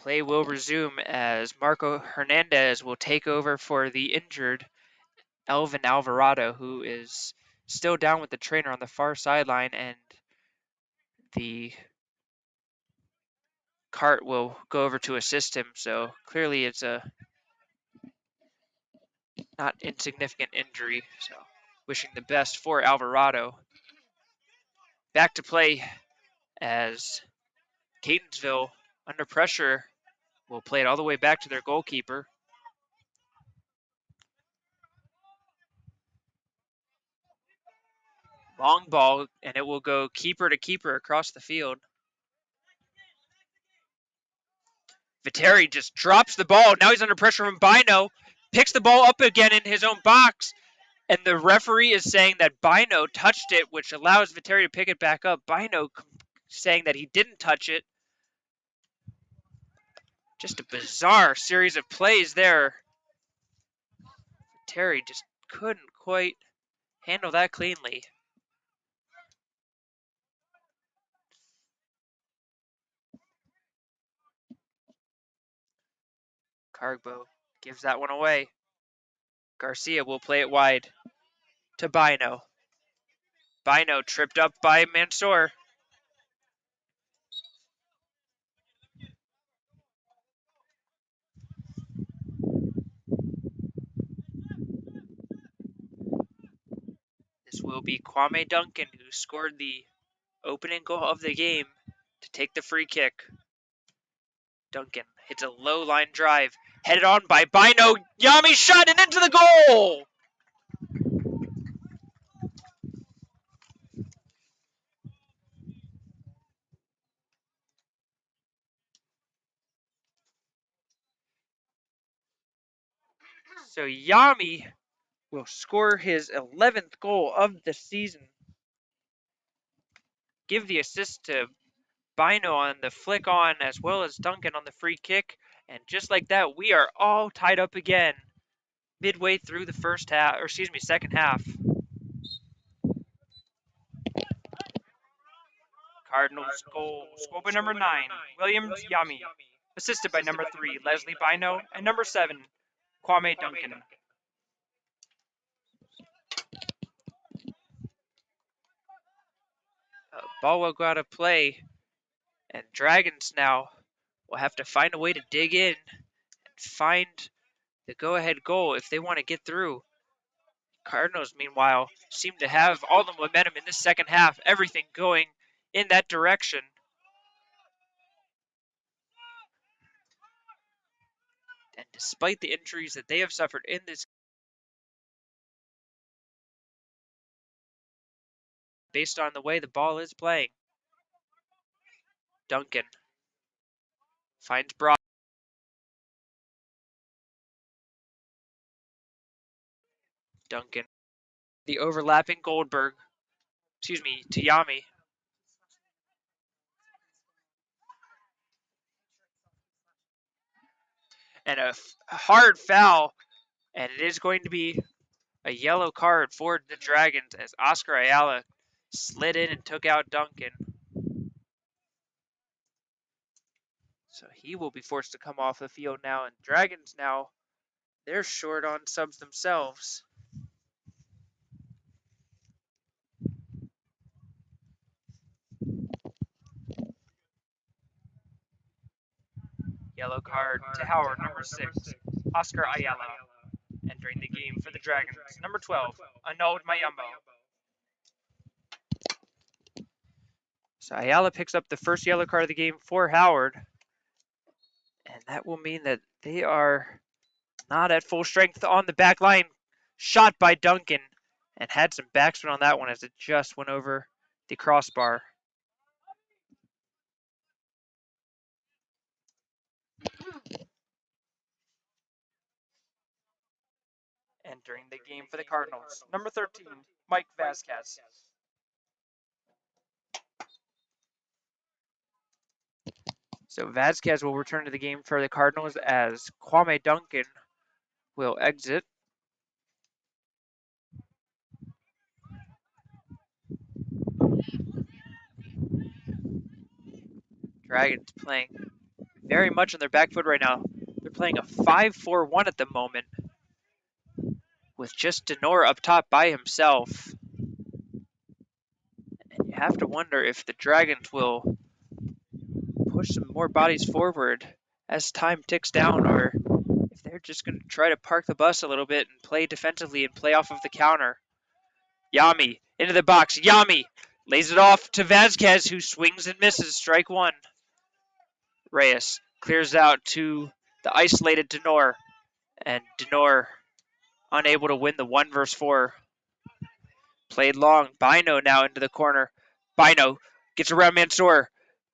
Play will resume as Marco Hernandez will take over for the injured Elvin Alvarado, who is still down with the trainer on the far sideline, and the cart will go over to assist him. So clearly it's a not insignificant injury. So wishing the best for Alvarado. Back to play as Catonsville, under pressure, will play it all the way back to their goalkeeper. Long ball, and it will go keeper to keeper across the field. Viteri just drops the ball. Now he's under pressure from Bino. Picks the ball up again in his own box. And the referee is saying that Bino touched it, which allows Viteri to pick it back up. Bino saying that he didn't touch it. Just a bizarre series of plays there. Viteri just couldn't quite handle that cleanly. Cargbo gives that one away. Garcia will play it wide to Bino. Bino tripped up by Mansour. This will be Kwame Duncan, who scored the opening goal of the game, to take the free kick. Duncan hits a low line drive, headed on by Bino. Yami shot and into the goal! So Yami will score his 11th goal of the season. Give the assist to Bino on the flick on, as well as Duncan on the free kick. And just like that, we are all tied up again midway through the second half. Cardinals goal scored by number 9, Williams Yami, assisted by number 3, Leslie Bino, and number 7, Kwame Duncan. Ball will go out of play, and Dragons now will have to find a way to dig in and find the go-ahead goal if they want to get through. Cardinals, meanwhile, seem to have all the momentum in this second half, everything going in that direction. And despite the injuries that they have suffered in this, based on the way the ball is playing, Duncan finds Brock. Duncan, the overlapping to Yami. And a hard foul, and it is going to be a yellow card for the Dragons as Oscar Ayala slid in and took out Duncan. So he will be forced to come off the field now, and Dragons now, they're short on subs themselves. Yellow card to Howard, number 6, Oscar Ayala. Entering the game for the Dragons, number 12, Anod Mayumbo. So Ayala picks up the first yellow card of the game for Howard. And that will mean that they are not at full strength on the back line. Shot by Duncan, and had some backspin on that one as it just went over the crossbar. Entering the game for the Cardinals, number 13, Mike Vasquez. So Vasquez will return to the game for the Cardinals as Kwame Duncan will exit. Dragons playing very much on their back foot right now. They're playing a 5-4-1 at the moment, with just Denor up top by himself. And you have to wonder if the Dragons will push some more bodies forward as time ticks down, or if they're just going to try to park the bus a little bit and play defensively and play off of the counter. Yami into the box. Yami lays it off to Vasquez, who swings and misses. Strike one. Reyes clears out to the isolated Denor, and Denor unable to win the 1 versus 4. Played long. Bino now into the corner. Bino gets around Mansour.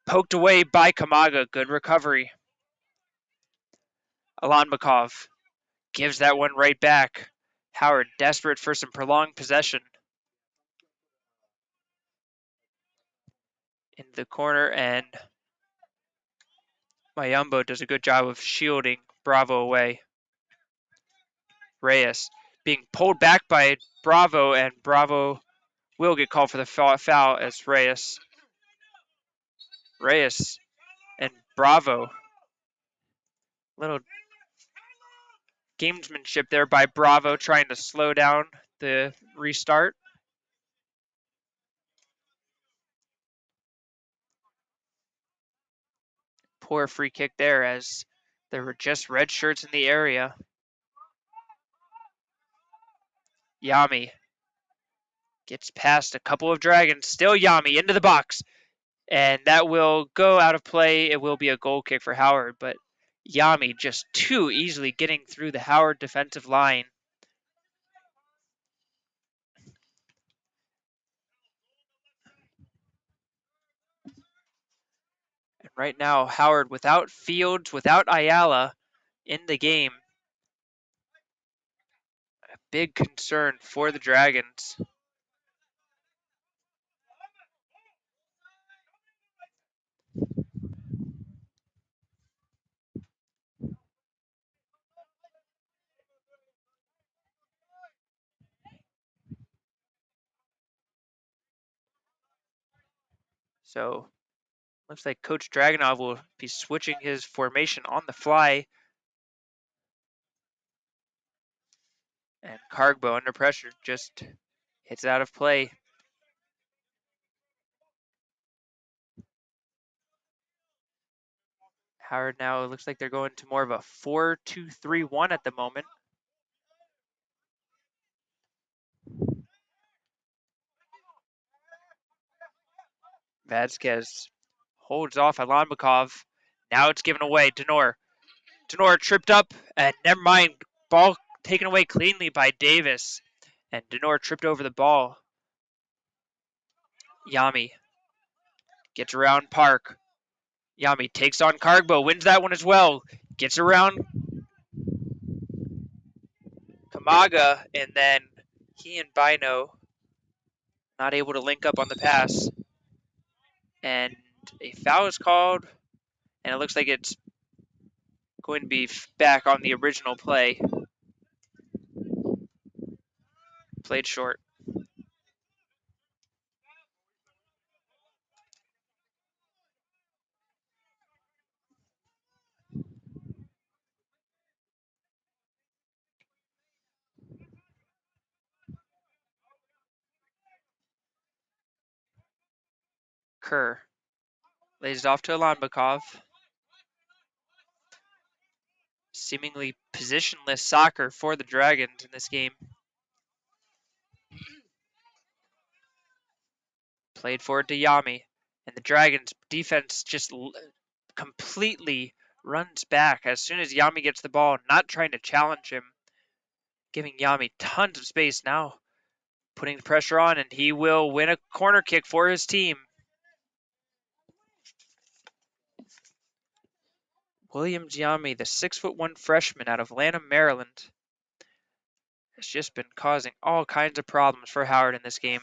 Poked away by Kamaga. Good recovery. Alan Makov gives that one right back Howard desperate for some prolonged possession. In the corner, and Mayumbo does a good job of shielding Bravo away. Reyes being pulled back by Bravo, and Bravo will get called for the foul as Reyes and Bravo. Little gamesmanship there by Bravo, trying to slow down the restart. Poor free kick there, as there were just red shirts in the area. Yami gets past a couple of Dragons. Still Yami into the box. And that will go out of play. It will be a goal kick for Howard, but Yami just too easily getting through the Howard defensive line. And right now, Howard without Fields, without Ayala in the game. A big concern for the Dragons. So looks like Coach Dragunov will be switching his formation on the fly. And Cargbo under pressure just hits out of play. Howard now, it looks like they're going to more of a 4-2-3-1 at the moment. Vasquez holds off Alanbekov. Now it's given away. Denor tripped up, and never mind. Ball taken away cleanly by Davis. And Denor tripped over the ball. Yami gets around Park. Yami takes on Cargbo, wins that one as well. Gets around Kamaga, and then he and Bino not able to link up on the pass. And a foul is called, and it looks like it's going to be back on the original play. Played short. Kerr lays it off to Alanbekov. Seemingly positionless soccer for the Dragons in this game. Played forward to Yami. And the Dragons defense just completely runs back as soon as Yami gets the ball, not trying to challenge him. Giving Yami tons of space now. Putting the pressure on, and he will win a corner kick for his team. Williams Yami, the 6'1" freshman out of Lanham, Maryland, has just been causing all kinds of problems for Howard in this game.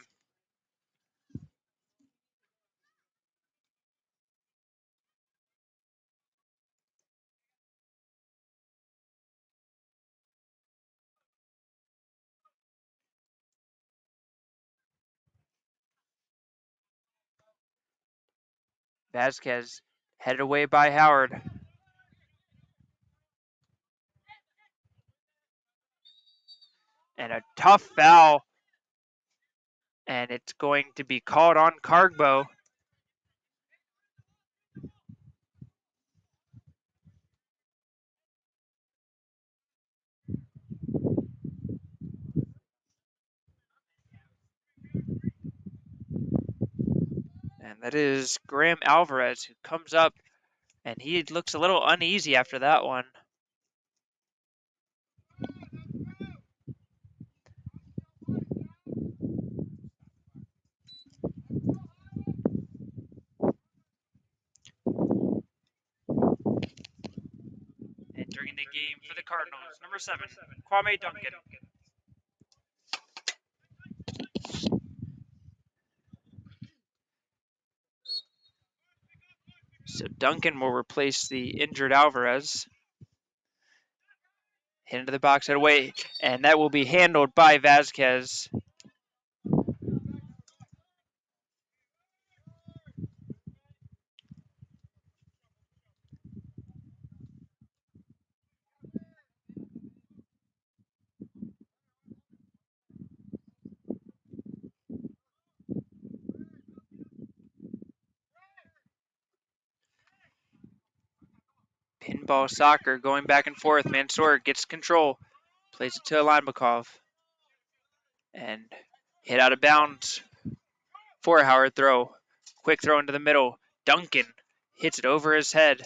Vasquez headed away by Howard. And a tough foul. And it's going to be called on Cargbo. And that is Graham Alvarez, who comes up, and he looks a little uneasy after that one. Entering the game for the Cardinals, number 7, Kwame Duncan. So Duncan will replace the injured Alvarez. Hit into the box, head away, and that will be handled by Vasquez. Pinball soccer going back and forth. Mansour gets control, plays it to Alanbekov, and hit out of bounds for a Howard throw. Quick throw into the middle. Duncan hits it over his head.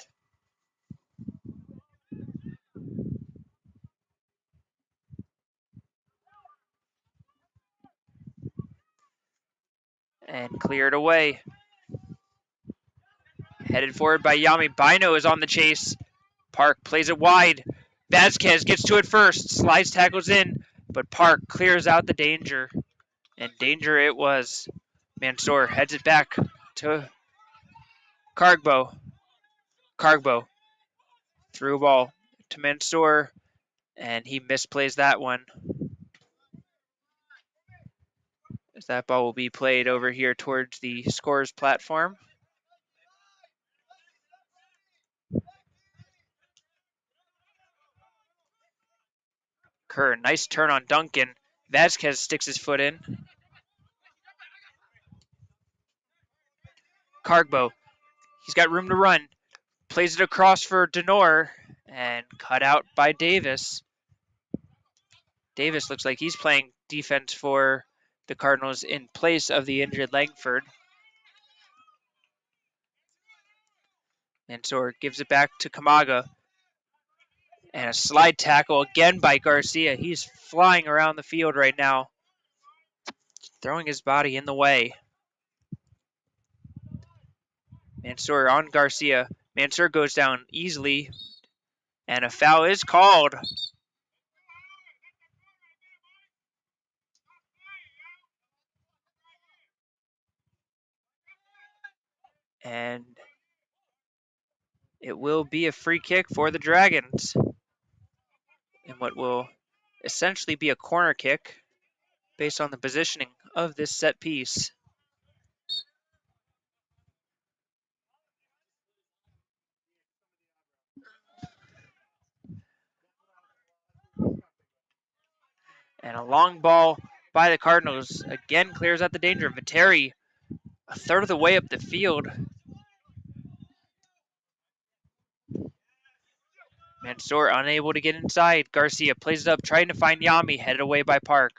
And cleared away. Headed forward by Yami. Bino is on the chase. Park plays it wide. Vasquez gets to it first. Slides tackles in, but Park clears out the danger. And danger it was. Mansour heads it back to Cargbo. Cargbo threw a ball to Mansour, and he misplays that one. As that ball will be played over here towards the scorer's platform. Kerr, nice turn on Duncan. Vasquez sticks his foot in. Cargbo, he's got room to run. Plays it across for Denor, and cut out by Davis. Davis looks like he's playing defense for the Cardinals in place of the injured Langford. Mansour gives it back to Kamaga. And a slide tackle again by Garcia. He's flying around the field right now, throwing his body in the way. Mansour on Garcia. Mansour goes down easily, and a foul is called. And it will be a free kick for the Dragons. And what will essentially be a corner kick based on the positioning of this set piece. And a long ball by the Cardinals again clears out the danger. Viteri a third of the way up the field. Mansour unable to get inside. Garcia plays it up, trying to find Yami, headed away by Park.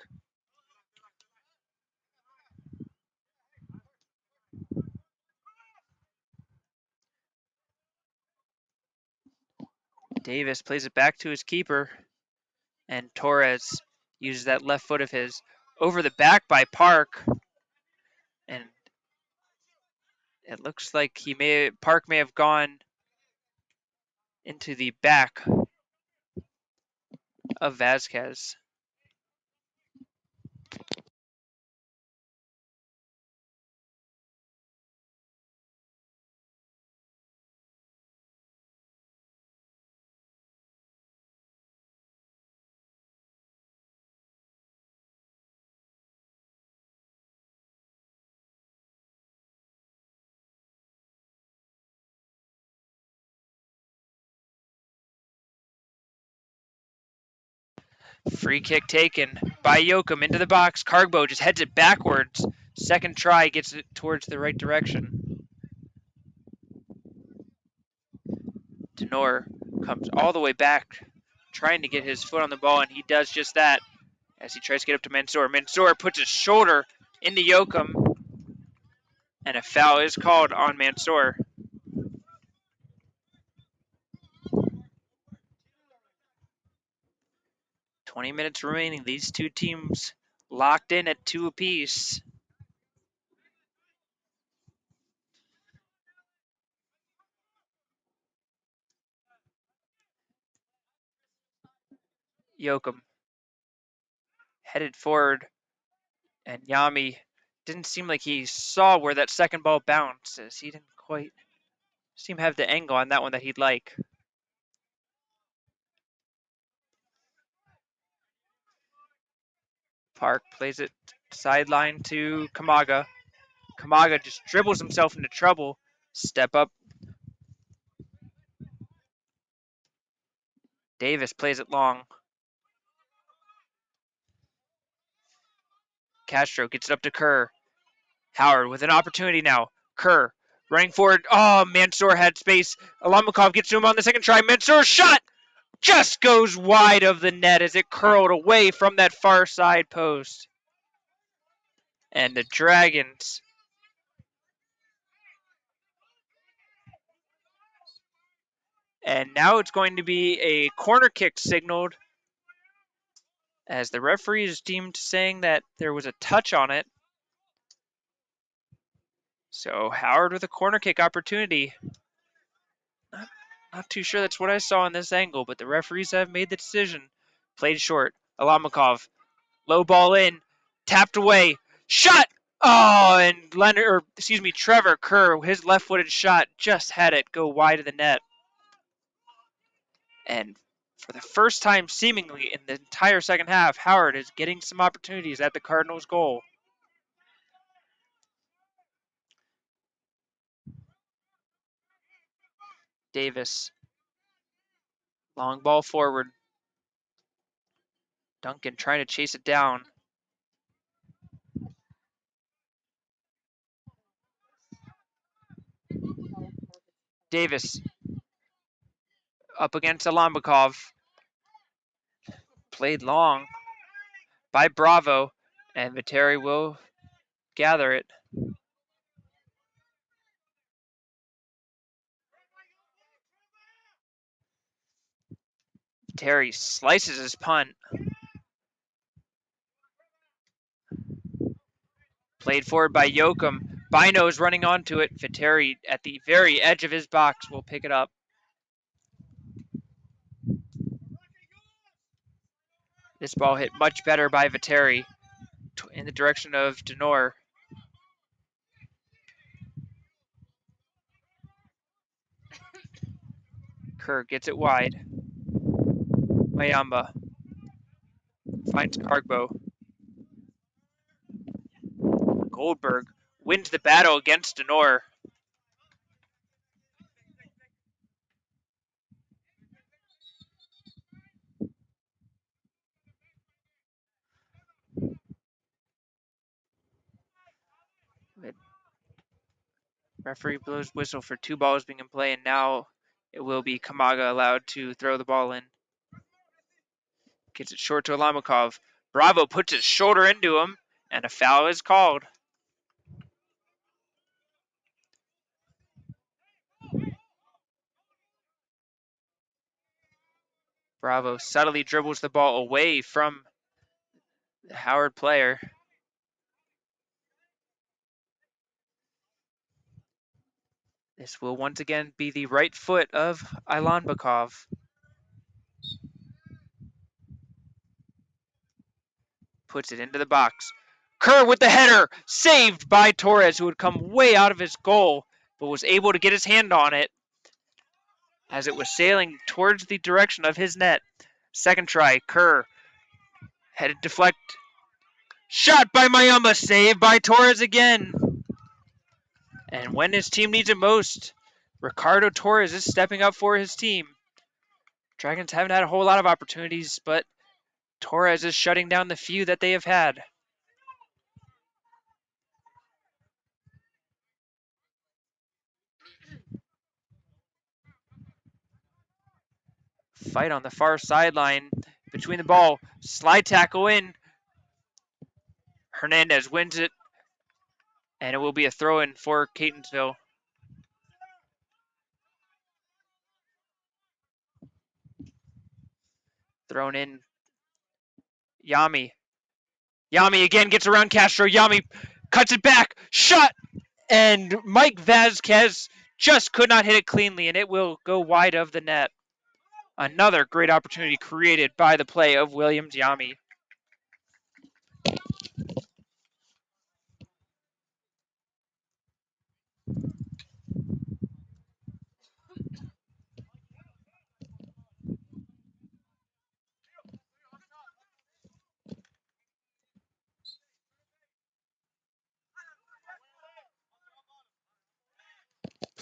Davis plays it back to his keeper, and Torres uses that left foot of his over the back by Park, and it looks like Park may have gone into the back of Vasquez. Free kick taken by Yoakum into the box. Cargbo just heads it backwards. Second try gets it towards the right direction. Denor comes all the way back, trying to get his foot on the ball, and he does just that as he tries to get up to Mansour. Mansour puts his shoulder into Yoakum, and a foul is called on Mansour. "20 minutes remaining. These two teams locked in at 2 apiece. Yoakum headed forward, and Yami didn't seem like he saw where that second ball bounced, as he didn't quite Seem to have the angle on that one that he'd like. Park plays it sideline to Kamaga. Kamaga just dribbles himself into trouble. Step up. Davis plays it long. Castro gets it up to Kerr. Howard with an opportunity now. Kerr running forward. Oh, Mansour had space. Alamakov gets to him on the second try. Mansour's shot just goes wide of the net as it curled away from that far side post. And the Dragons and now it's going to be a corner kick signaled as the referee is deemed saying that there was a touch on it. So Howard with a corner kick opportunity. Not too sure that's what I saw in this angle, but the referees have made the decision. Played short. Alamakov. Low ball in. Tapped away. Shot! Oh, and Trevor Kerr, his left-footed shot just had it go wide of the net. And for the first time seemingly in the entire second half, Howard is getting some opportunities at the Cardinals' goal. Davis. Long ball forward. Duncan trying to chase it down. Davis up against Alamakov. Played long by Bravo, and Viteri will gather it. Viteri slices his punt. Played forward by Yoakum. Bino's running onto it. Viteri at the very edge of his box will pick it up. This ball hit much better by Viteri in the direction of Denor. Kerr gets it wide. Mayamba finds Cargbo. Goldberg wins the battle against Denor. Referee blows whistle for 2 balls being in play, and now it will be Kamaga allowed to throw the ball in. Gets it short to Alamakov. Bravo puts his shoulder into him, and a foul is called. Bravo subtly dribbles the ball away from the Howard player. This will once again be the right foot of Ilanbekov. Puts it into the box. Kerr with the header, saved by Torres, who had come way out of his goal, but was able to get his hand on it as it was sailing towards the direction of his net. Second try, Kerr. Headed deflect. Shot by Mayamba, saved by Torres again. And when his team needs it most, Ricardo Torres is stepping up for his team. Dragons haven't had a whole lot of opportunities, but Torres is shutting down the few that they have had. Fight on the far sideline between the ball. Slide tackle in. Hernandez wins it, and it will be a throw-in for Catonsville. Thrown in. Yami. Yami again gets around Castro. Yami cuts it back. Shot! And Mike Vasquez just could not hit it cleanly, and it will go wide of the net. Another great opportunity created by the play of Williams Yami.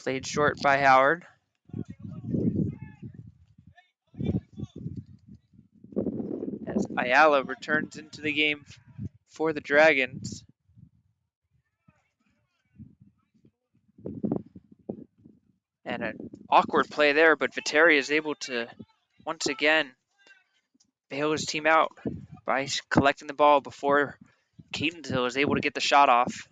Played short by Howard. As Ayala returns into the game for the Dragons. And an awkward play there, but Viteri is able to once again bail his team out by collecting the ball before Catonsville is able to get the shot off.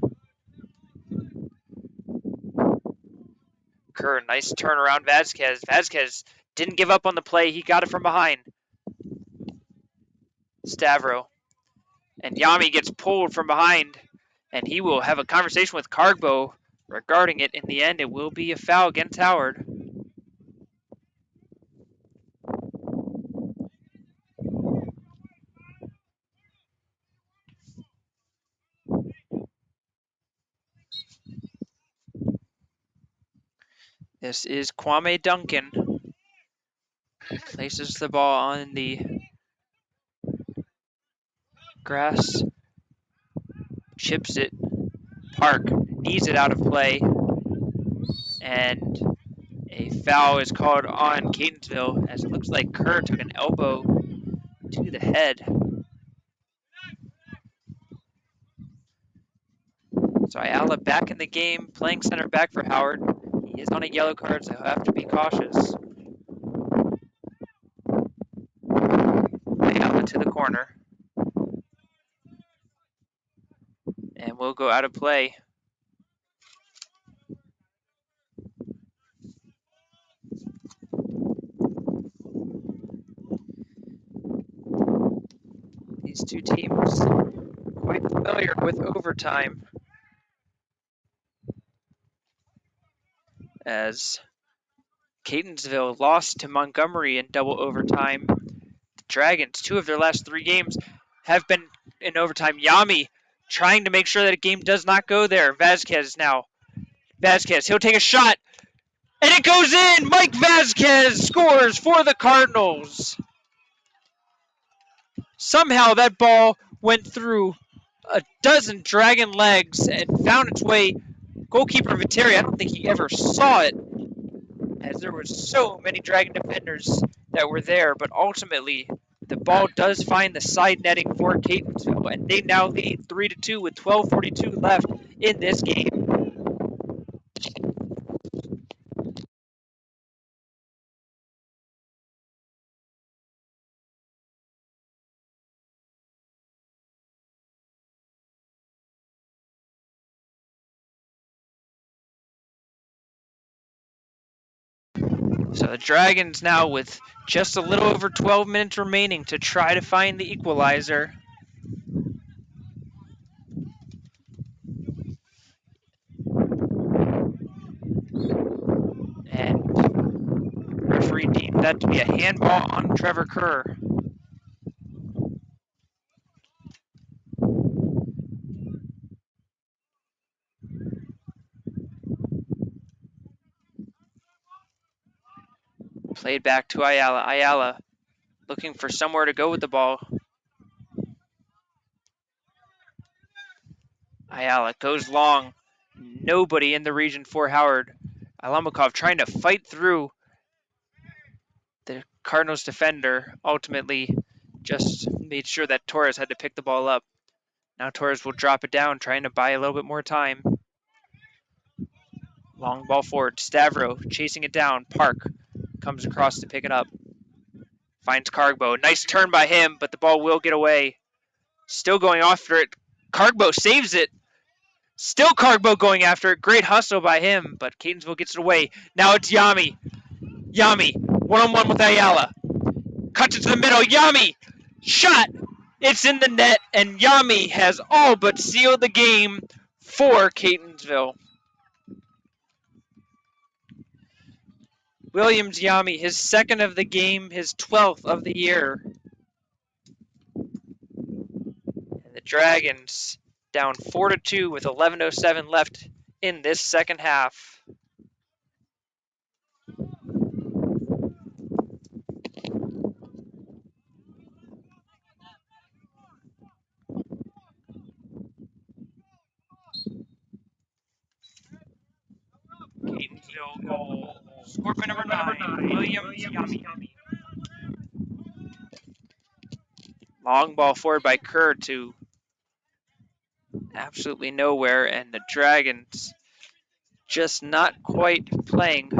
Kerr, nice turnaround. Vasquez didn't give up on the play. He got it from behind. Stavro. And Yami gets pulled from behind. And he will have a conversation with Cargbo regarding it. In the end, it will be a foul against Howard. This is Kwame Duncan. Places the ball on the grass. Chips it. Park knees it out of play. And a foul is called on Catonsville as it looks like Kerr took an elbow to the head. So Ayala back in the game, playing center back for Howard. He is on a yellow card, so he'll have to be cautious. Ayala to the corner. And we'll go out of play. These two teams quite familiar with overtime, as Catonsville lost to Montgomery in double overtime. The Dragons, 2 of their last 3 games, have been in overtime. Yami trying to make sure that a game does not go there. Vasquez now. Vasquez, he'll take a shot, and it goes in! Mike Vasquez scores for the Cardinals. Somehow that ball went through a dozen Dragon legs and found its way. Goalkeeper Viteri, I don't think he ever saw it, as there were so many Dragon defenders that were there, but ultimately the ball does find the side netting for Catonsville, and they now lead 3-2 with 12:42 left in this game. So the Dragons now with just a little over 12 minutes remaining to try to find the equalizer. And referee deemed that to be a handball on Trevor Kerr. Played back to Ayala. Ayala looking for somewhere to go with the ball. Ayala goes long. Nobody in the region for Howard. Alamakov trying to fight through the Cardinals defender. Ultimately just made sure that Torres had to pick the ball up. Now Torres will drop it down, trying to buy a little bit more time. Long ball forward. Stavro chasing it down. Park comes across to pick it up. Finds Cargbo. Nice turn by him, but the ball will get away. Still going after it. Cargbo saves it. Still Cargbo going after it. Great hustle by him, but Catonsville gets it away. Now it's Yami. Yami, one-on-one with Ayala. Cuts it to the middle. Yami, shot. It's in the net, and Yami has all but sealed the game for Catonsville. Williams Yami, his 2nd of the game, his 12th of the year. And the Dragons down 4-2 with 11:07 left in this second half. Catonsville scored by number 9, Williams Yami. Long ball forward by Kerr to absolutely nowhere, and the Dragons just not quite playing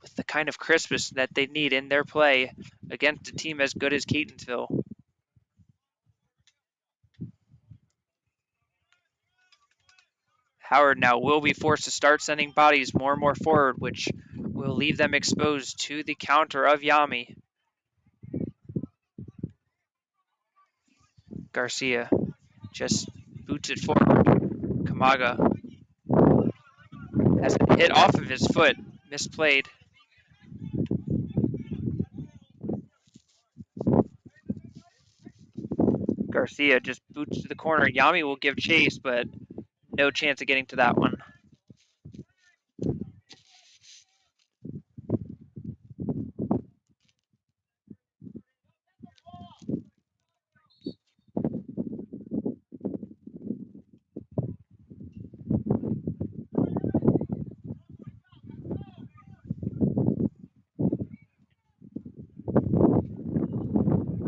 with the kind of crispness that they need in their play against a team as good as Catonsville. Howard now will be forced to start sending bodies more and more forward, which will leave them exposed to the counter of Yami. Garcia just boots it forward. Kamaga has it hit off of his foot, misplayed. Garcia just boots to the corner. Yami will give chase, but no chance of getting to that one.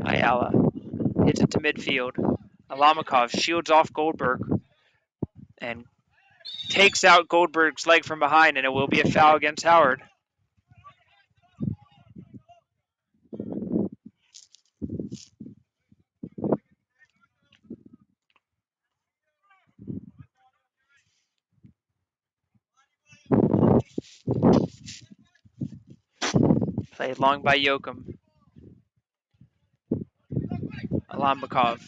Ayala hits it to midfield. Alamakov shields off Goldberg and takes out Goldberg's leg from behind, and it will be a foul against Howard. Played long by Yoakum. Alamakov.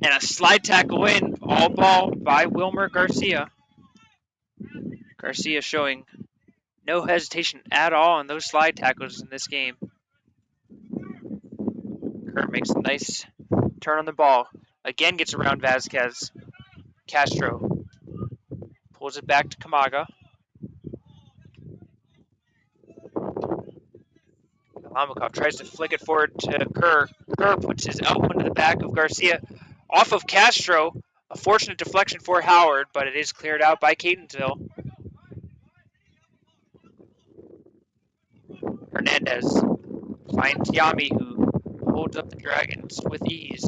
And a slide tackle in, all ball by Wilmer Garcia. Garcia showing no hesitation at all on those slide tackles in this game. Kurt makes a nice turn on the ball. Again gets around Vasquez. Castro pulls it back to Kamaga. Alamakov tries to flick it forward to Kerr. Kerr puts his elbow into the back of Garcia. Off of Castro. A fortunate deflection for Howard, but it is cleared out by Catonsville. Hernandez finds Yami, who holds up the Dragons with ease.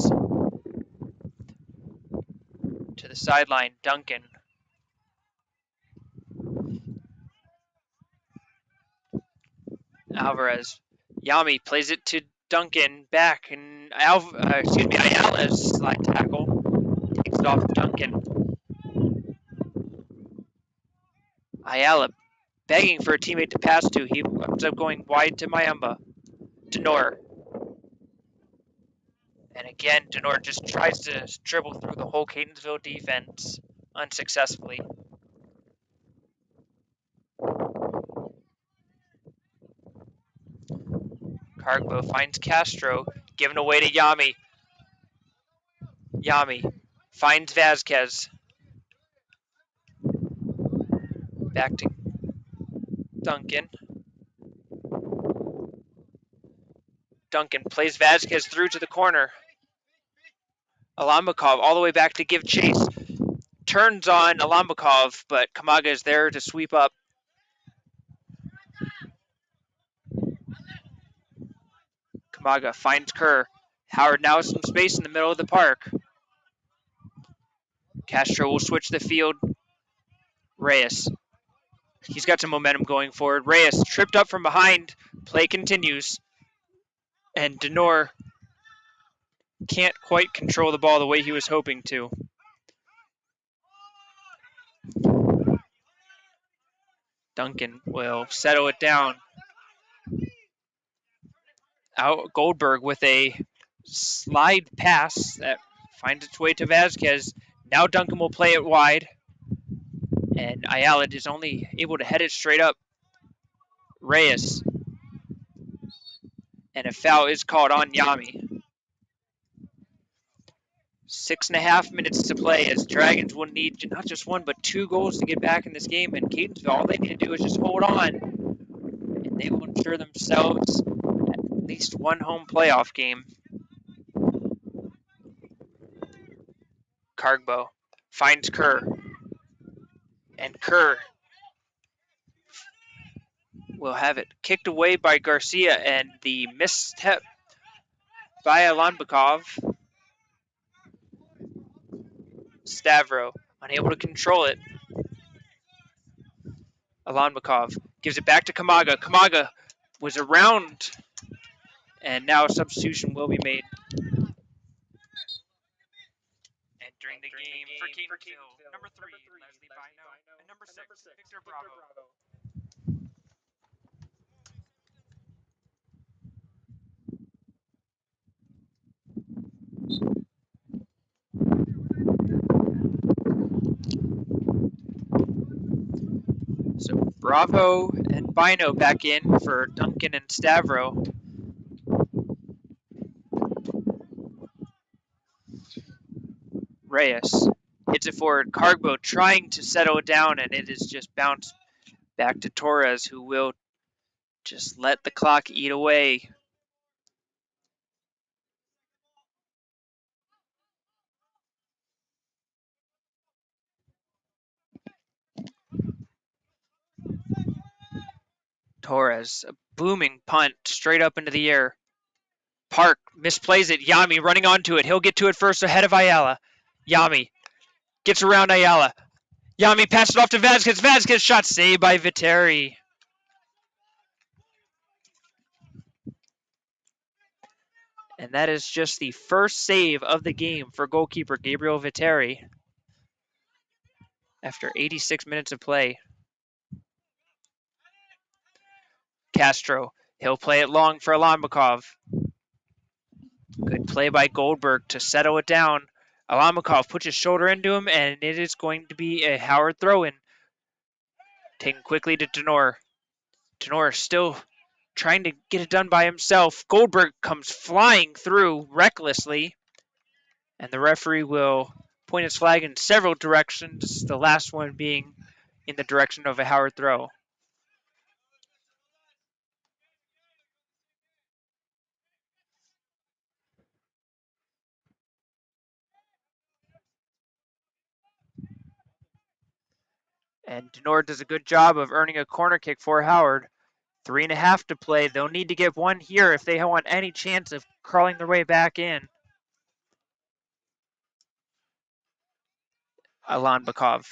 To the sideline, Duncan. Alvarez. Yami plays it to Duncan back, and Ayala's slide tackle takes it off Duncan. Ayala begging for a teammate to pass to. He ends up going wide to Mayamba. Denor. And again, Denor just tries to dribble through the whole Catonsville defense unsuccessfully. Cargbo finds Castro, given away to Yami. Yami finds Vasquez. Back to Duncan. Duncan plays Vasquez through to the corner. Alamakov all the way back to give chase. Turns on Alamakov, but Kamaga is there to sweep up. Kamaga finds Kerr. Howard now has some space in the middle of the park. Castro will switch the field. Reyes. He's got some momentum going forward. Reyes tripped up from behind. Play continues. And Denor can't quite control the ball the way he was hoping to. Duncan will settle it down. Out Goldberg with a slide pass that finds its way to Vasquez. Now Duncan will play it wide. And Ayala is only able to head it straight up. Reyes. And a foul is called on Yami. 6.5 minutes to play as Dragons will need not just one, but 2 goals to get back in this game. And Catonsville, all they need to do is just hold on. And they will ensure themselves at least one home playoff game. Cargbo finds Kerr. And Kerr will have it kicked away by Garcia, and the misstep by Alanbekov. Stavro, unable to control it. Alanbekov gives it back to Kamaga. Kamaga was around, and now a substitution will be made. Entering the game for Catonsville, number 3, Leslie Bino, and number 6, Victor Bravo. So Bravo and Bino back in for Duncan and Stavro. Reyes hits it forward. Cargbo trying to settle it down, and it is just bounced back to Torres, who will just let the clock eat away. Torres, a booming punt straight up into the air. Park misplays it. Yami running onto it. He'll get to it first ahead of Ayala. Yami gets around Ayala. Yami passes it off to Vasquez. Vasquez shot saved by Viteri. And that is just the first save of the game for goalkeeper Gabriel Viteri after 86 minutes of play. Castro, he'll play it long for Alanbekov. Good play by Goldberg to settle it down. Alanbekov puts his shoulder into him, and it is going to be a Howard throw-in. Taken quickly to Tenor. Tenor still trying to get it done by himself. Goldberg comes flying through recklessly, and the referee will point his flag in several directions, the last one being in the direction of a Howard throw. And Denor does a good job of earning a corner kick for Howard. 3.5 to play. They'll need to get one here if they want any chance of crawling their way back in. Alanbekov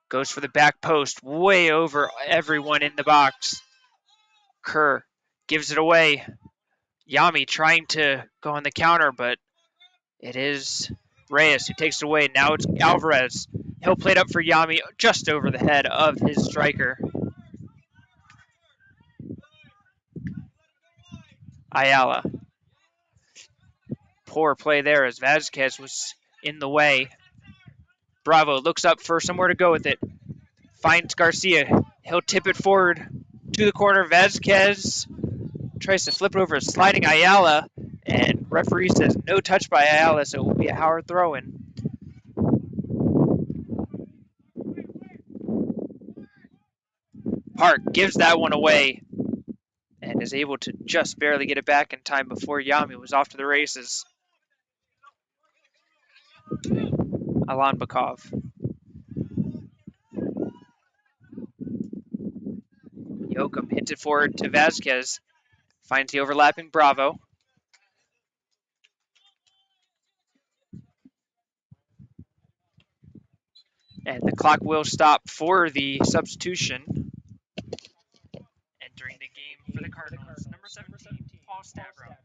goes for the back post, way over everyone in the box. Kerr gives it away. Yami trying to go on the counter, but it is Reyes who takes it away. Now it's Alvarez. He'll play it up for Yami just over the head of his striker. Ayala. Poor play there as Vasquez was in the way. Bravo looks up for somewhere to go with it. Finds Garcia. He'll tip it forward to the corner. Vasquez tries to flip it over, sliding Ayala, and referee says no touch by Ayala, so it will be a Howard throw-in. Park gives that one away and is able to just barely get it back in time before Yami was off to the races. Alanbekov. Yoakum hits it forward to Vasquez. Finds the overlapping Bravo. And the clock will stop for the substitution. Entering the game for the Cardinals, number 17, Paul Stavro.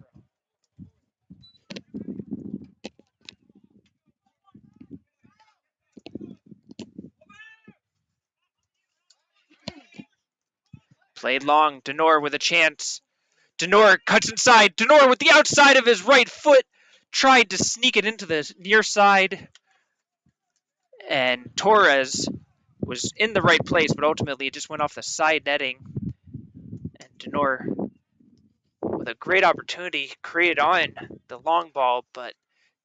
Played long. Denor with a chance. Denor cuts inside. Denor with the outside of his right foot tried to sneak it into the near side. And Torres was in the right place, but ultimately it just went off the side netting. And Denor with a great opportunity created on the long ball, but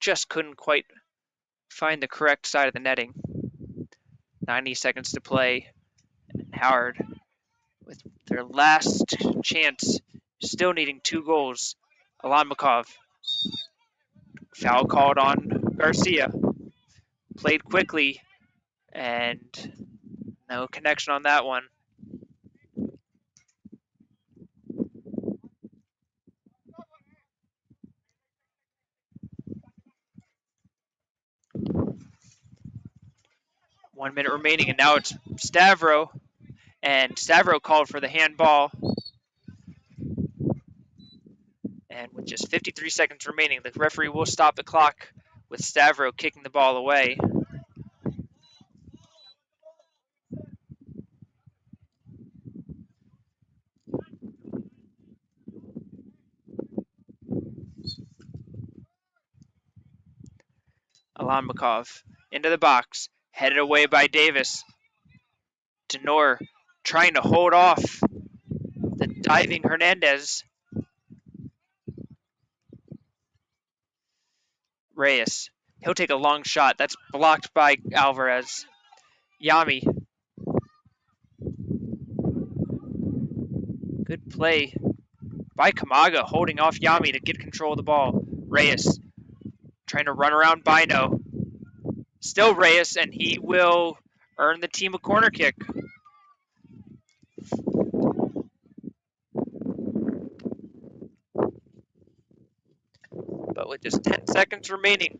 just couldn't quite find the correct side of the netting. 90 seconds to play. And Howard, with their last chance, still needing 2 goals. Alanbekov. Foul called on Garcia. Played quickly, and no connection on that one. 1 minute remaining, and now it's Stavro. And Stavro called for the handball. And with just 53 seconds remaining, the referee will stop the clock with Stavro kicking the ball away. Alanmakov into the box, headed away by Davis. Tenor trying to hold off the diving Hernandez. Reyes, he'll take a long shot. That's blocked by Alvarez. Yami. Good play by Kamaga, holding off Yami to get control of the ball. Reyes trying to run around Bino. Still Reyes, and he will earn the team a corner kick. But with just 10 seconds remaining,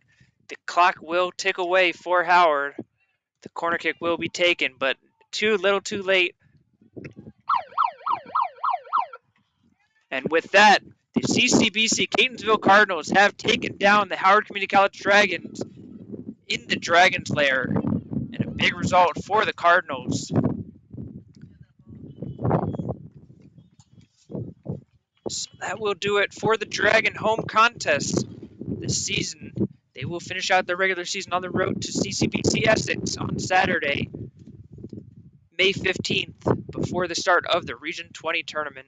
the clock will tick away for Howard. The corner kick will be taken, but too little too late. And with that, the CCBC Catonsville Cardinals have taken down the Howard Community College Dragons in the Dragon's Lair. And a big result for the Cardinals. So that will do it for the Dragon home contest this season. They will finish out their regular season on the road to CCBC Essex on Saturday, May 15th, before the start of the Region 20 tournament.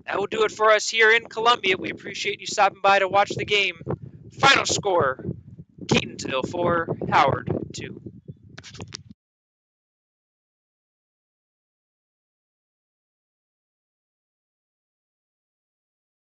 That will do it for us here in Columbia. We appreciate you stopping by to watch the game. Final score, Catonsville 4, Howard 2.